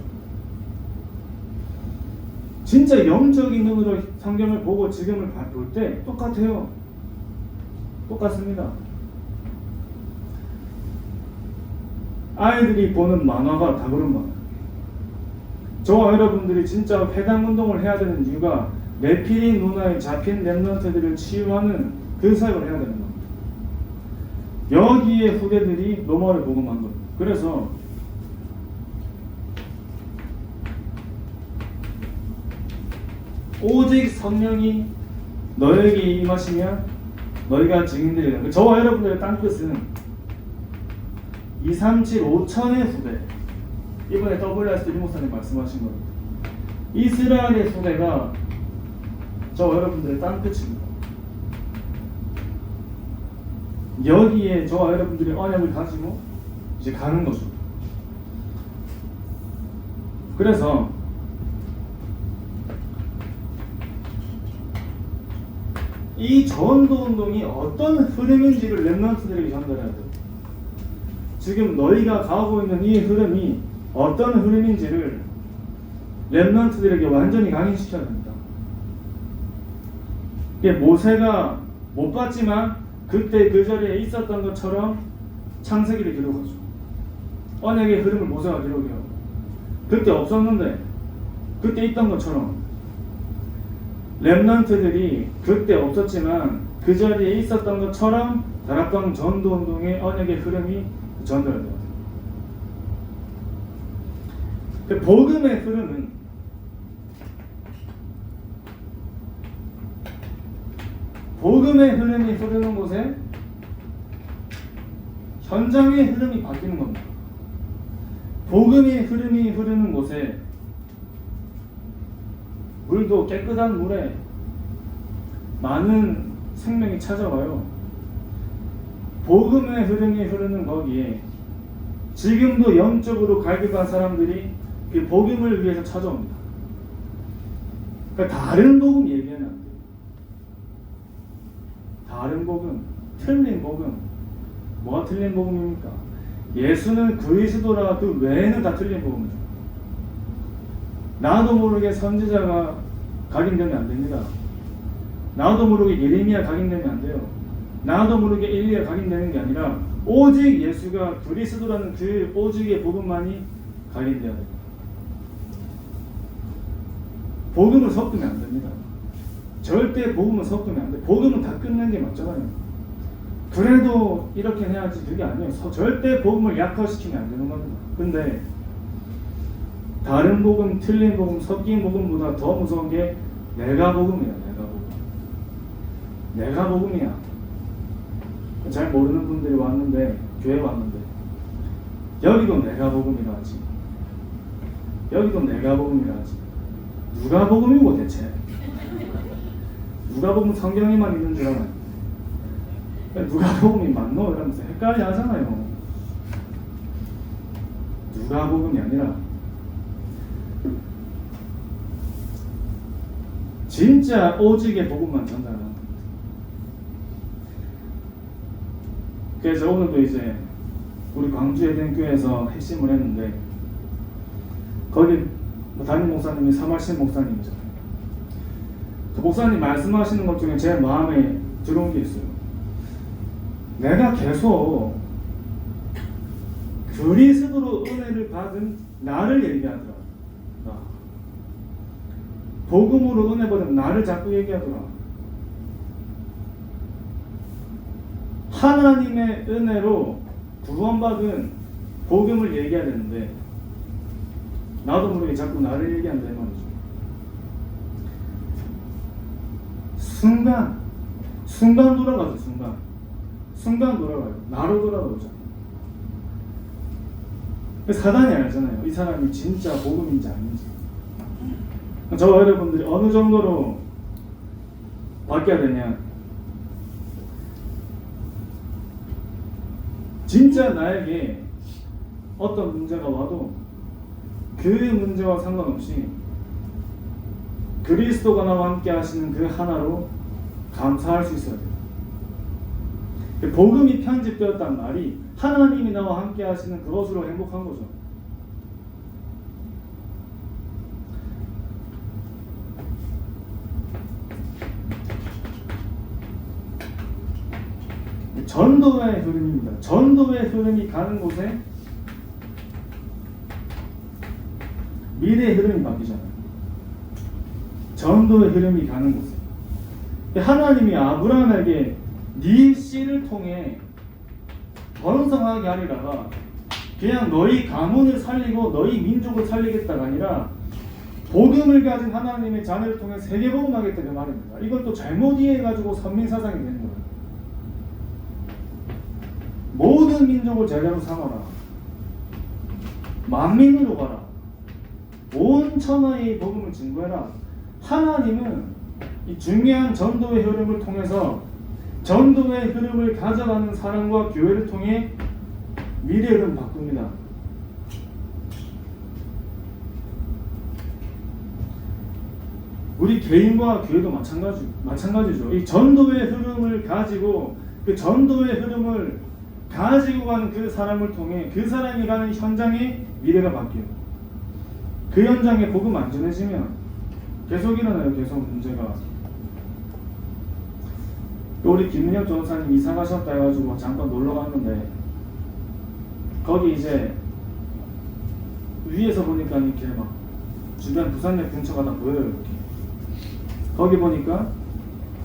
진짜 영적인 눈으로 성경을 보고 지금을 볼 때 똑같아요. 똑같습니다. 아이들이 보는 만화가 다 그런 만화. 저와 여러분들이 진짜 회당 운동을 해야 되는 이유가 네피림 문화에 잡힌 렘넌트들을 치유하는 그 사역을 해야 되는 겁니다. 여기에 후대들이 노마를 복음한 겁니다. 그래서 오직 성령이 너에게 임하시면 너희가 증인들이다. 저와 여러분들의 땅끝은 237 5천의 후대, 이번에 WS 리모사님 말씀하신 겁니다. 이스라엘의 후대가 저와 여러분들의 땅끝입니다. 여기에 저와 여러분들이 언약을 가지고 이제 가는 거죠. 그래서 이 전도 운동이 어떤 흐름인지를 렘넌트들에게 전달해야 돼요. 지금 너희가 가고 있는 이 흐름이 어떤 흐름인지를 렘넌트들에게 완전히 강의시켜야 됩니다. 이게 모세가 못 봤지만 그때 그 자리에 있었던 것처럼 창세기를 기록하죠. 언약의 흐름을 모세가 기록해요. 그때 없었는데 그때 있던 것처럼 렘넌트들이 그때 없었지만 그 자리에 있었던 것처럼 다락방 전도운동의 언약의 흐름이 전달돼요. 복음의 흐름은 복음의 흐름이 흐르는 곳에 현장의 흐름이 바뀌는 겁니다. 복음의 흐름이 흐르는 곳에 물도 깨끗한 물에 많은 생명이 찾아와요. 복음의 흐름이 흐르는 거기에 지금도 영적으로 갈급한 사람들이 그 복음을 위해서 찾아옵니다. 그러니까 다른 복음 얘기하면 안 돼요. 다른 복음, 틀린 복음. 뭐가 틀린 복음입니까? 예수는 그리스도라 그 외에는 다 틀린 복음이죠. 나도 모르게 선지자가 각인되면 안 됩니다. 나도 모르게 예레미야 각인되면 안 돼요. 나도 모르게 엘리야 각인되는 게 아니라 오직 예수가 그리스도라는 그 오직의 복음만이 각인되어야 됩니다. 복음을 섞으면 안 됩니다. 절대 복음을 섞으면 안 돼요. 복음은 다 끝낸 게 맞잖아요. 그래도 이렇게 해야지 그게 아니에요. 절대 복음을 약화시키면 안 되는 겁니다. 근데 다른 복음, 틀린 복음, 섞인 복음보다 더 무서운 게 내가 복음이야. 내가 복음이야. 잘 모르는 분들이 왔는데, 교회 왔는데 여기도 내가 복음이라 하지, 여기도 내가 복음이라 하지. 누가복음이고 대체 누가복음 성경에만 있는 줄 알아요. 누가복음이 맞노? 이러면서 헷갈려 하잖아요. 누가복음이 아니라 진짜 오직의 복음만 전달하는 겁니다. 그래서 오늘도 이제 우리 광주 에덴교회에서 핵심을 했는데 거기 담임 목사님이 사말신 목사님이잖아요. 그 목사님 말씀하시는 것 중에 제 마음에 들어온 게 있어요. 내가 계속 그리스도로 은혜를 받은 나를 얘기하더라. 복음으로 은혜 받은 나를 자꾸 얘기하더라. 하나님의 은혜로 구원받은 복음을 얘기해야 되는데 나도 모르게 자꾸 나를 얘기한다 말이죠. 순간 돌아가죠. 순간 돌아가요. 나로 돌아가죠. 사단이 알잖아요. 이 사람이 진짜 복음인지 아닌지. 저와 여러분들이 어느 정도로 바뀌어야 되냐. 진짜 나에게 어떤 문제가 와도 그 문제와 상관없이 그리스도가 나와 함께 하시는 그 하나로 감사할 수 있어야 돼요. 복음이 편집되었단 말이 하나님이 나와 함께 하시는 그것으로 행복한 거죠. 전도의 흐름입니다. 전도의 흐름이 가는 곳에 미래의 흐름이 바뀌잖아요. 전도의 흐름이 가는 곳에 하나님이 아브라함에게 네 씨를 통해 번성하게 하리라가 그냥 너희 가문을 살리고 너희 민족을 살리겠다가 아니라 복음을 가진 하나님의 자녀를 통해 세계복음하겠다 그 말입니다. 이걸 또 잘못 이해해가지고 선민사상이 되는 거예요. 모든 민족을 제자로 삼아라. 만민으로 가라. 온 천하의 복음을 증거해라. 하나님은 이 중요한 전도의 흐름을 통해서 전도의 흐름을 가져가는 사람과 교회를 통해 미래의 흐름을 바꿉니다. 우리 개인과 교회도 마찬가지죠. 이 전도의 흐름을 가지고 그 전도의 흐름을 가지고 가는 그 사람을 통해 그 사람이 가는 현장에 미래가 바뀌어요. 그 현장에 복음 안 전해지면 계속 일어나요. 계속 문제가. 우리 김민혁 전사님 이사 가셨다 해가지고 잠깐 놀러 갔는데 거기 이제 위에서 보니까 이렇게 막 주변 부산역 근처가 다 보여요. 이렇게. 거기 보니까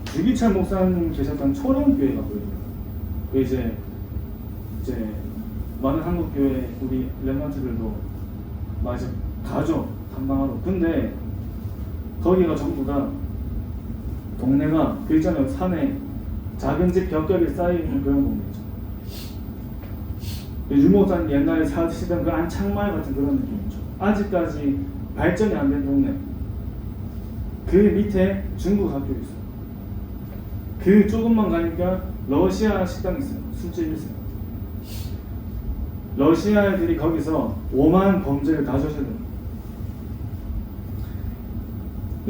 주기철 목사님 계셨던 초령교회가 보여요. 이제 많은 한국교회 우리 렘넌트들도 막 이제 가죠. 탐방하러. 근데 거기가 전부 다 동네가 그 있잖아요. 산에 작은 집 벽돌이 쌓여있는 그런 동네죠. 유목사님 옛날에 사시던 그 안창마을 같은 그런 느낌이죠. 아직까지 발전이 안 된 동네. 그 밑에 중국 학교 있어요. 그 조금만 가니까 러시아 식당 있어요. 술집 있어요. 러시아 애들이 거기서 오만 범죄를 가져오셨거든요.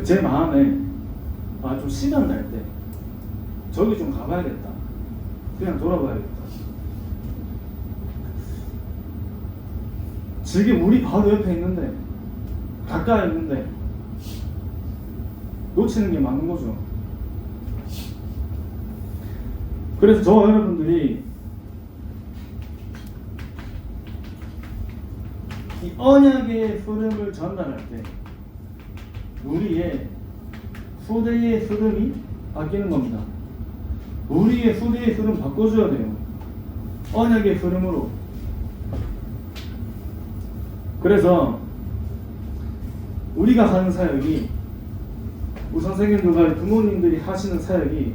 제 마음에 좀 시간 날 때 저기 좀 가봐야겠다. 그냥 돌아봐야겠다. 지금 우리 바로 옆에 있는데 가까이 있는데 놓치는 게 많은 거죠. 그래서 저와 여러분들이 이 언약의 흐름을 전달할 때 우리의 후대의 흐름이 바뀌는 겁니다. 우리의 후대의 흐름 바꿔줘야 돼요. 언약의 흐름으로. 그래서 우리가 하는 사역이 우리 선생님들과 부모님들이 하시는 사역이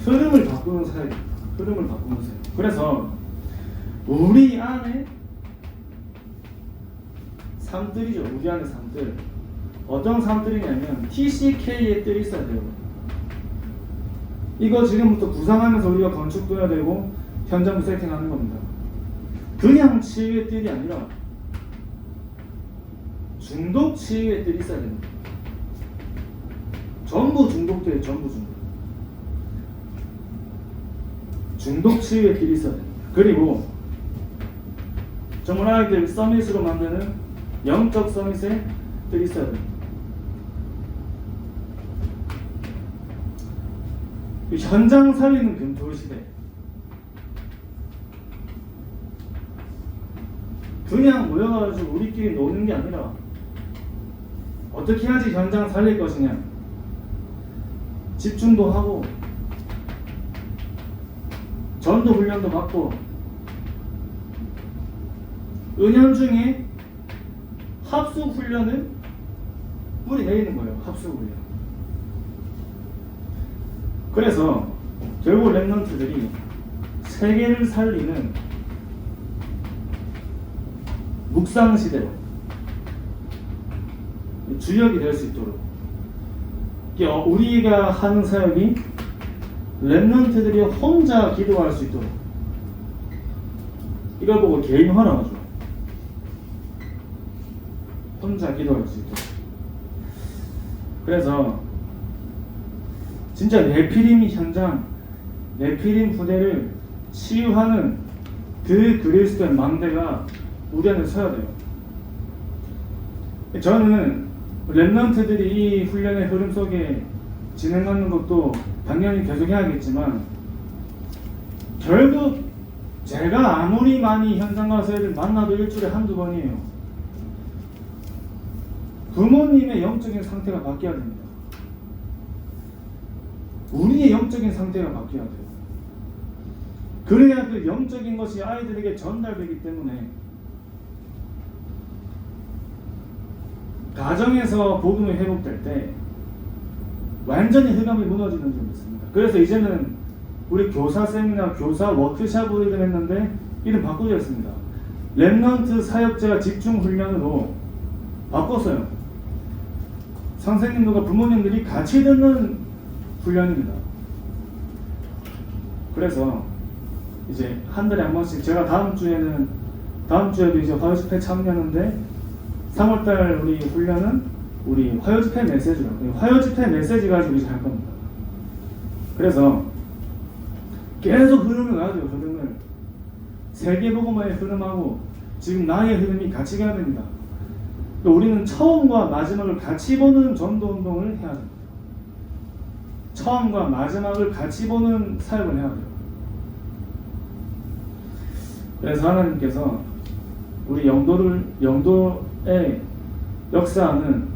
흐름을 바꾸는 사역입니다. 흐름을 바꾸세요. 그래서 우리 안에 삶들이죠. 우리 안에 삶들. 어떤 삶들이냐면 TCK의 뜰이 있어야 돼요. 이거 지금부터 구상하면서 우리가 건축도 해야 되고 현장도 세팅하는 겁니다. 그냥 치유의 뜰이 아니라 중독 치유의 뜰이 있어야 됩니다. 전부 중독돼요. 전부 중독 치유의 뜰이 있어야 됩니다. 그리고 정말 아이들 서밋으로 만드는 영적 서밋의 뜰이 있어야 됩니다. 현장 살리는 금토 시대. 그냥 모여가지고 우리끼리 노는 게 아니라 어떻게 해야지 현장 살릴 것이냐. 집중도 하고 전도 훈련도 받고 은연중에 합숙 훈련을 뿌리 내리는 거예요. 합숙 훈련. 그래서 결국 랩런트들이 세계를 살리는 묵상 시대로 주역이 될 수 있도록 우리가 하는 사역이 랩런트들이 혼자 기도할 수 있도록 이걸 보고 개인화라고 하죠. 혼자 기도할 수 있도록. 그래서 진짜 네피림 현장, 네피림 부대를 치유하는 그 그리스도의 망대가 우리 안에 서야 돼요. 저는 랩런트들이 이 훈련의 흐름 속에 진행하는 것도 당연히 계속 해야겠지만 결국 제가 아무리 많이 현장 가서 애들 만나도 일주일에 한두 번이에요. 부모님의 영적인 상태가 바뀌어야 됩니다. 우리의 영적인 상태가 바뀌어야 돼요. 그래야 그 영적인 것이 아이들에게 전달되기 때문에 가정에서 복음이 회복될 때 완전히 흑암이 무너지는 점이 있습니다. 그래서 이제는 우리 교사 세미나, 교사 워크샵을 이름 했는데 이름 바꾸려 했습니다. 랩런트 사역자 집중 훈련으로 바꿨어요. 선생님들과 부모님들이 같이 듣는 훈련입니다. 그래서 이제 한 달에 한 번씩 제가 다음 주에도 이제 화요집회 참여하는데 3월달 우리 훈련은 우리 화요집회 메시지라고 화요집회 메시지 가지고 이제 할 겁니다. 그래서 계속 흐름을 가야 돼요. 흐름을 세계복음화의 흐름하고 지금 나의 흐름이 같이 가야 됩니다. 우리는 처음과 마지막을 같이 보는 전도운동을 해야 됩니다. 처음과 마지막을 같이 보는 사역을 해야 돼요. 그래서 하나님께서 우리 영도에 역사하는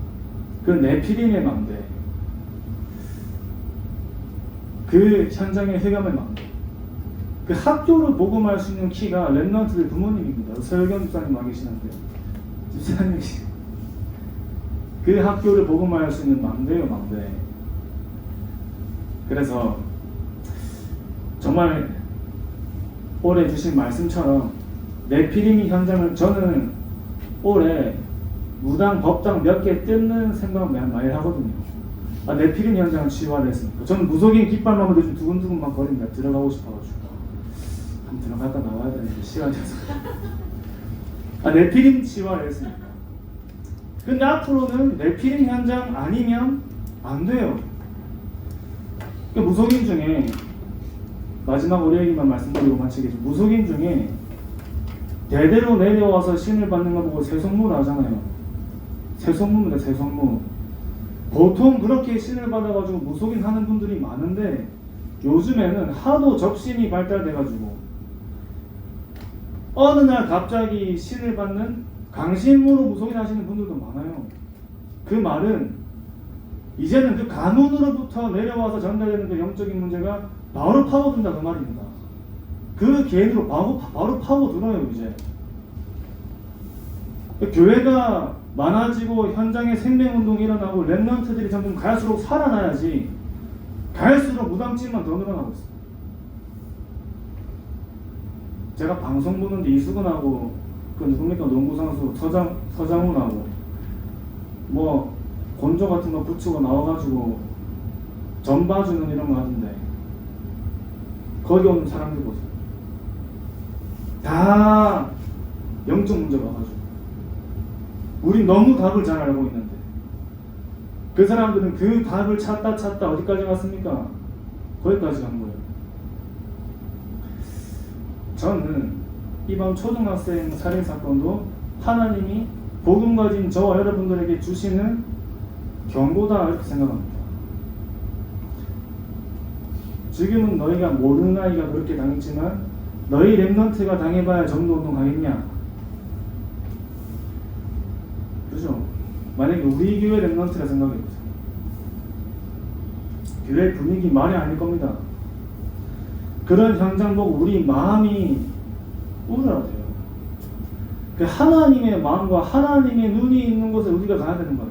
그 네피림의 망대, 그 현장의 흑암의 망대, 그 학교를 복음할 수 있는 키가 랩런트들 부모님입니다. 서여경 집사님 와 계시는데 집사님이 그 학교를 복음할 수 있는 망대예요, 망대. 그래서 정말 올해 주신 말씀처럼 네피림이 현장을 저는 올해 무당, 법당 몇 개 뜯는 생각을 많이 하거든요. 네피림 현장을 치유하려 했으니까. 저는 무속인 깃발만 요즘 두근두근만 거립니다. 들어가고 싶어가지고. 한번 들어갈까 나와야 되는데 시간이 없어서. 네피림 치유하려 했으니까. 근데 앞으로는 네피림 현장 아니면 안 돼요. 무속인 중에 마지막 우리 얘기만 말씀드리고 마치겠죠. 무속인 중에 대대로 내려와서 신을 받는 거 보고 세속무를 하잖아요. 세속무입니다. 세속무. 보통 그렇게 신을 받아가지고 무속인 하는 분들이 많은데 요즘에는 하도 접신이 발달돼가지고 어느 날 갑자기 신을 받는 강신무로 무속인 하시는 분들도 많아요. 그 말은 이제는 그 가문으로부터 내려와서 전달되는 그 영적인 문제가 바로 파고든다 그 말입니다. 그 개인으로 바로 파고들어요 이제. 교회가 많아지고 현장에 생명운동이 일어나고 랩런트들이 점점 갈수록 살아나야지 갈수록 무당집만 더 늘어나고 있어요. 제가 방송 보는데 이수근하고 그 누굽니까 농구 선수 서장훈하고 뭐 곤조 같은 거 붙이고 나와가지고 전 봐주는 이런 거 하던데 거기 오는 사람들 보세요. 다 영적 문제가 와가지고 우리 너무 답을 잘 알고 있는데 그 사람들은 그 답을 찾다 어디까지 갔습니까? 거기까지 간 거예요. 저는 이번 초등학생 살인 사건도 하나님이 복음 가진 저와 여러분들에게 주시는 경고다 이렇게 생각합니다. 지금은 너희가 모르는 아이가 그렇게 당했지만 너희 랩런트가 당해봐야 전도운동 하겠냐? 그죠? 만약에 우리 교회 랩런트라 생각해보세요. 교회 분위기 말이 아닐 겁니다. 그런 현장 보고 우리 마음이 우울해요. 그 하나님의 마음과 하나님의 눈이 있는 곳에 우리가 가야 되는 거예요.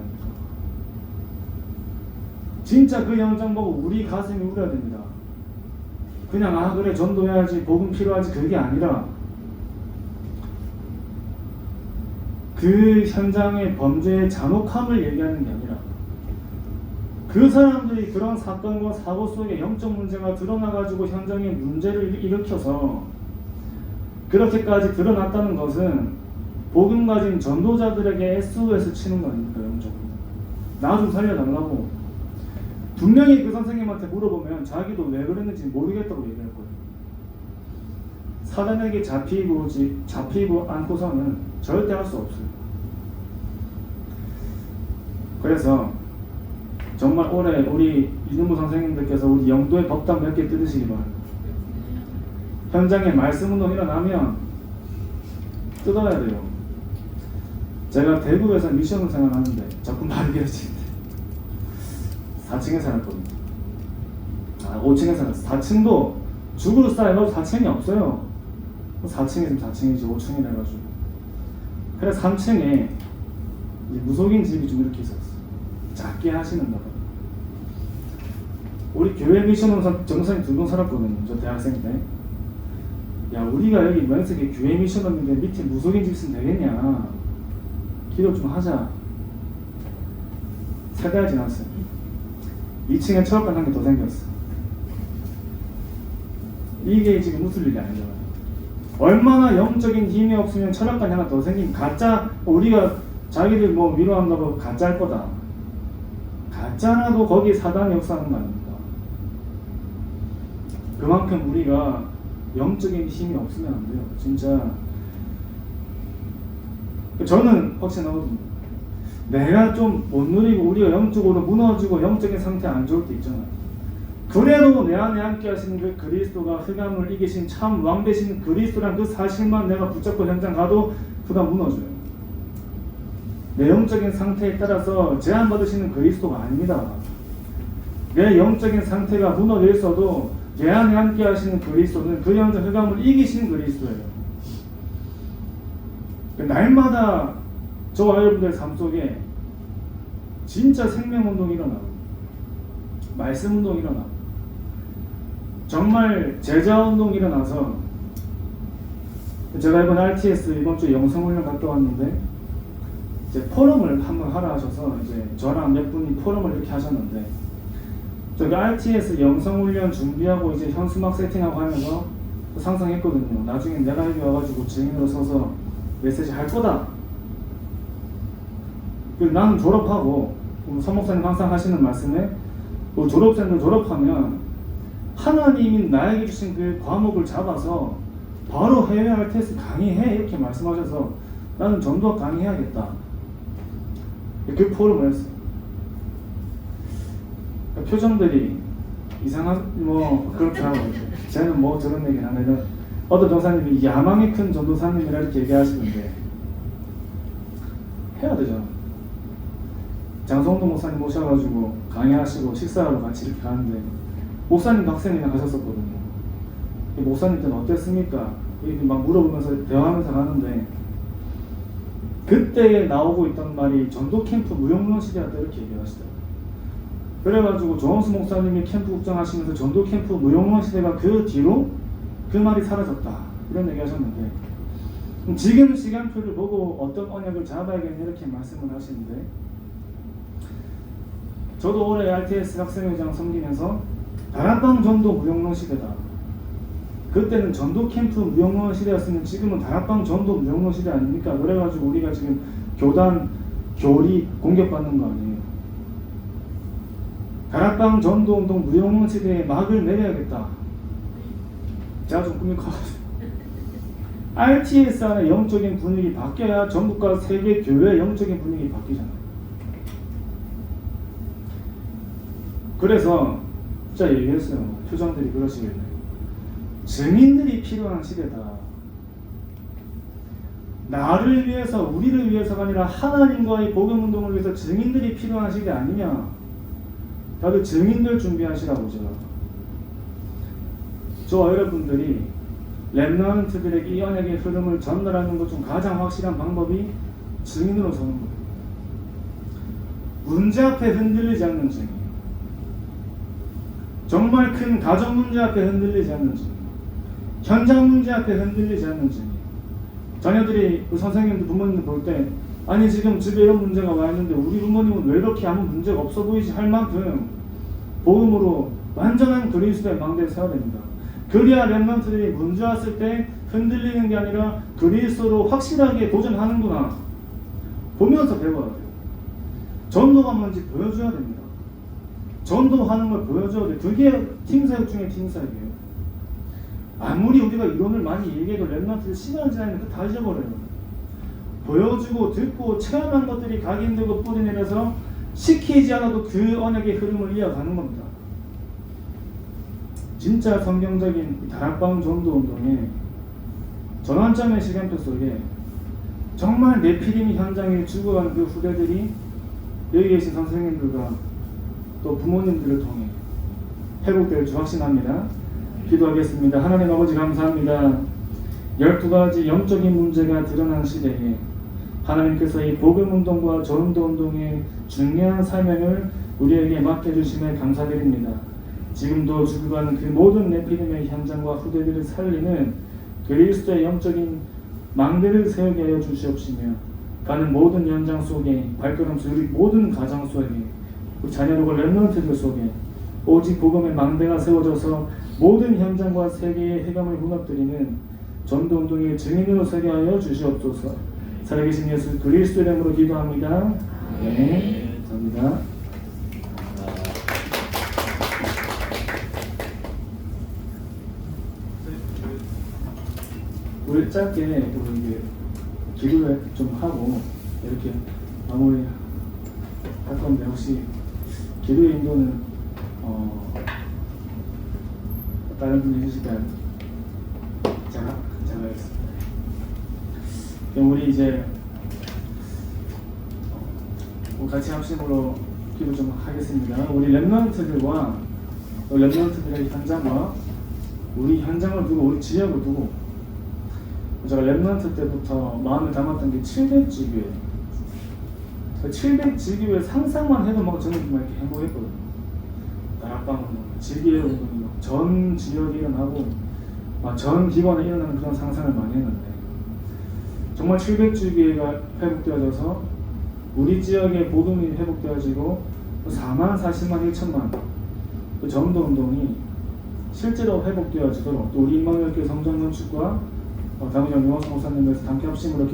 진짜 그 현장 보고 우리 가슴이 울어야 됩니다. 그냥 그래 전도해야지 복음 필요하지 그게 아니라 그 현장의 범죄의 잔혹함을 얘기하는 게 아니라 그 사람들이 그런 사건과 사고 속에 영적 문제가 드러나가지고 현장에 문제를 일으켜서 그렇게까지 드러났다는 것은 복음 가진 전도자들에게 SOS 치는 거 아닙니까? 영적으로 나 좀 살려달라고. 분명히 그 선생님한테 물어보면 자기도 왜 그랬는지 모르겠다고 얘기할 거예요. 사단에게 잡히고 않고서는 절대 할 수 없어요. 그래서 정말 올해 우리 이준부 선생님들께서 우리 영도의 법당 몇 개 뜯으시기 바랍니다. 현장에 말씀운동 일어나면 뜯어야 돼요. 제가 대구에서 미션을 생활하는데 자꾸 말이 길어지는데 4층에 살았거든요. 5층에 살았어요. 4층도 죽을 쌓여도 4층이 없어요. 4층이면 4층이지 5층이라 해가지고. 그래서 3층에 무속인 집이 좀 이렇게 있었어요. 작게 하시는가 봐요. 우리 교회 미션으로 정선이 2분 살았거든요. 저 대학생 때. 야 우리가 여기 면색에 교회 미션인데 밑에 무속인 집 있으면 되겠냐. 기도 좀 하자. 3달 지났어요. 2층에 철학관 한 개 더 생겼어. 이게 지금 웃을 일이 아니잖아요. 얼마나 영적인 힘이 없으면 철학관이 하나 더 생긴 가짜 우리가 자기들 뭐 위로한다고 가짜 할 거다. 가짜라도 거기 사단이 역사하는 거 아닙니까? 그만큼 우리가 영적인 힘이 없으면 안 돼요. 진짜 저는 확신하거든요. 내가 좀 못 누리고 우리가 영적으로 무너지고 영적인 상태 안 좋을 때 있잖아요. 그래도 내 안에 함께 하시는 그 그리스도가 흑암을 이기신 참 왕 되신 그리스도란 그 사실만 내가 붙잡고 현장 가도 그가 무너져요. 내 영적인 상태에 따라서 제한받으시는 그리스도가 아닙니다. 내 영적인 상태가 무너져 있어도 내 안에 함께 하시는 그리스도는 그 영적 흑암을 이기신 그리스도예요. 날마다 저와 여러분들의 삶 속에 진짜 생명운동이 일어나고 말씀운동이 일어나고 정말 제자운동이 일어나서 제가 이번 RTS 이번 주에 영성훈련 갔다 왔는데 이제 포럼을 한번 하라 하셔서 이제 저랑 몇 분이 포럼을 이렇게 하셨는데 저기 RTS 영성훈련 준비하고 이제 현수막 세팅하고 하면서 상상했거든요. 나중에 내가 여기 와가지고 증인으로 서서 메시지 할 거다. 나는 졸업하고 서목사님 항상 하시는 말씀에 졸업생들 졸업하면 하나님이 나에게 주신 그 과목을 잡아서 바로 해외 RTS 강의해 이렇게 말씀하셔서 나는 전도학 강의해야겠다. 그 포럼을 했어요. 표정들이 그렇게 하고 쟤는 뭐 저런 얘기를 하면 어떤 전사님이 야망이 큰 전도사님이라 이렇게 얘기하시는데 해야 되잖아. 장성동 목사님 모셔가지고 강의하시고 식사하러 같이 이렇게 가는데 목사님도 학생이랑 가셨었거든요. 목사님 때는 어땠습니까? 이렇게 막 물어보면서 대화하면서 가는데 그때 나오고 있던 말이 전도 캠프 무용론 시대였다 이렇게 얘기하시더라고요. 그래가지고 조원수 목사님이 캠프 국장하시면서 전도 캠프 무용론 시대가 그 뒤로 그 말이 사라졌다. 이런 얘기 하셨는데, 그럼 지금 시간표를 보고 어떤 언약을 잡아야겠냐 이렇게 말씀을 하시는데, 저도 올해 RTS 학생회장 섬기면서 다락방 전도 무용론 시대다. 그때는 전도 캠프 무용론 시대였으면 지금은 다락방 전도 무용론 시대 아닙니까? 그래가지고 우리가 지금 교단, 교리 공격받는 거 아니에요. 다락방 전도 운동 무용론 시대에 막을 내려야겠다. 제가 좀 꿈이 커가지고 RTS 안의 영적인 분위기 바뀌어야 전국과 세계 교회의 영적인 분위기 바뀌잖아요. 그래서 진짜 얘기했어요. 표정들이 그러시겠네요. 증인들이 필요한 시대다. 나를 위해서, 우리를 위해서가 아니라 하나님과의 복음운동을 위해서 증인들이 필요한 시대 아니냐. 다들 증인들 준비하시라고 제가. 저와 여러분들이 렘넌트들에게 이 언약의 흐름을 전달하는 것 중 가장 확실한 방법이 증인으로 서는 거예요. 문제 앞에 흔들리지 않는 증인. 정말 큰 가정 문제 앞에 흔들리지 않는 증인. 현장 문제 앞에 흔들리지 않는 증인. 자녀들이 선생님들, 부모님들 볼 때 아니 지금 집에 이런 문제가 와 있는데 우리 부모님은 왜 이렇게 아무 문제가 없어 보이지 할 만큼 복음으로 완전한 그리스도의 망대에 서야 됩니다. 그래야 렘넌트들이 문제 왔을 때 흔들리는 게 아니라 그리스도로 확실하게 도전하는구나 보면서 배워야 돼요. 전도가 뭔지 보여줘야 됩니다. 전도하는 걸 보여줘야 돼요. 그게 팀사역 중에 팀사역이에요. 아무리 우리가 이론을 많이 얘기해도 렘넌트들 시간 지나면 그거 다 잊어버려요. 보여주고 듣고 체험한 것들이 각인되고 뿌리내려서 시키지 않아도 그 언약의 흐름을 이어가는 겁니다. 진짜 성경적인 다락방 전도 운동의 전환점의 시간표 속에 정말 네피림이 현장에 죽어간 그 후대들이 여기 계신 선생님들과 또 부모님들을 통해 회복될 줄 확신합니다. 기도하겠습니다. 하나님 아버지 감사합니다. 12가지 영적인 문제가 드러난 시대에 하나님께서 이 복음운동과 전도운동의 중요한 사명을 우리에게 맡겨주심에 감사드립니다. 지금도 죽어가는 그 모든 네피림의 현장과 후대들을 살리는 그리스도의 영적인 망대를 세우게 하여 주시옵시며 가는 모든 현장 속에 발걸음 속 우리 모든 가정 속에 우리 자녀들과 렘넌트들 속에 오직 복음의 망대가 세워져서 모든 현장과 세계의 해감을 무너뜨리는 전도운동의 증인으로 서게 하여 주시옵소서. 살아계신 예수 그리스도 이름으로 기도합니다. 네, 감사합니다. 우리 짧게 우리 이제 기도를 좀 하고 이렇게 마무리 할 건데 혹시 기도의 인도는 다른 분이 해주실까요? 제가 하겠습니다. 그럼 우리 이제 같이 합심으로 기도 좀 하겠습니다. 우리 렘넌트들과 또 렘넌트들의 현장과 우리 현장을 두고 우리 지역을 두고 제가 렘넌트 때부터 마음에 담았던 게 700지교회. 700지교회 상상만 해도 막 저는 막 이렇게 행복했거든요. 다락방 운동, 지교회 운동이 막 전 지역에 일어나고 막 전 기관에 일어나는 그런 상상을 많이 했는데 정말 700지교회가 회복되어져서 우리 지역의 복음이 회복되어지고 4만, 40만, 1천만 그 전도 운동이 실제로 회복되어지도록 또 우리 임마누엘교회 성전 건축과 당장 명호성 목사님께서 함께 합심으로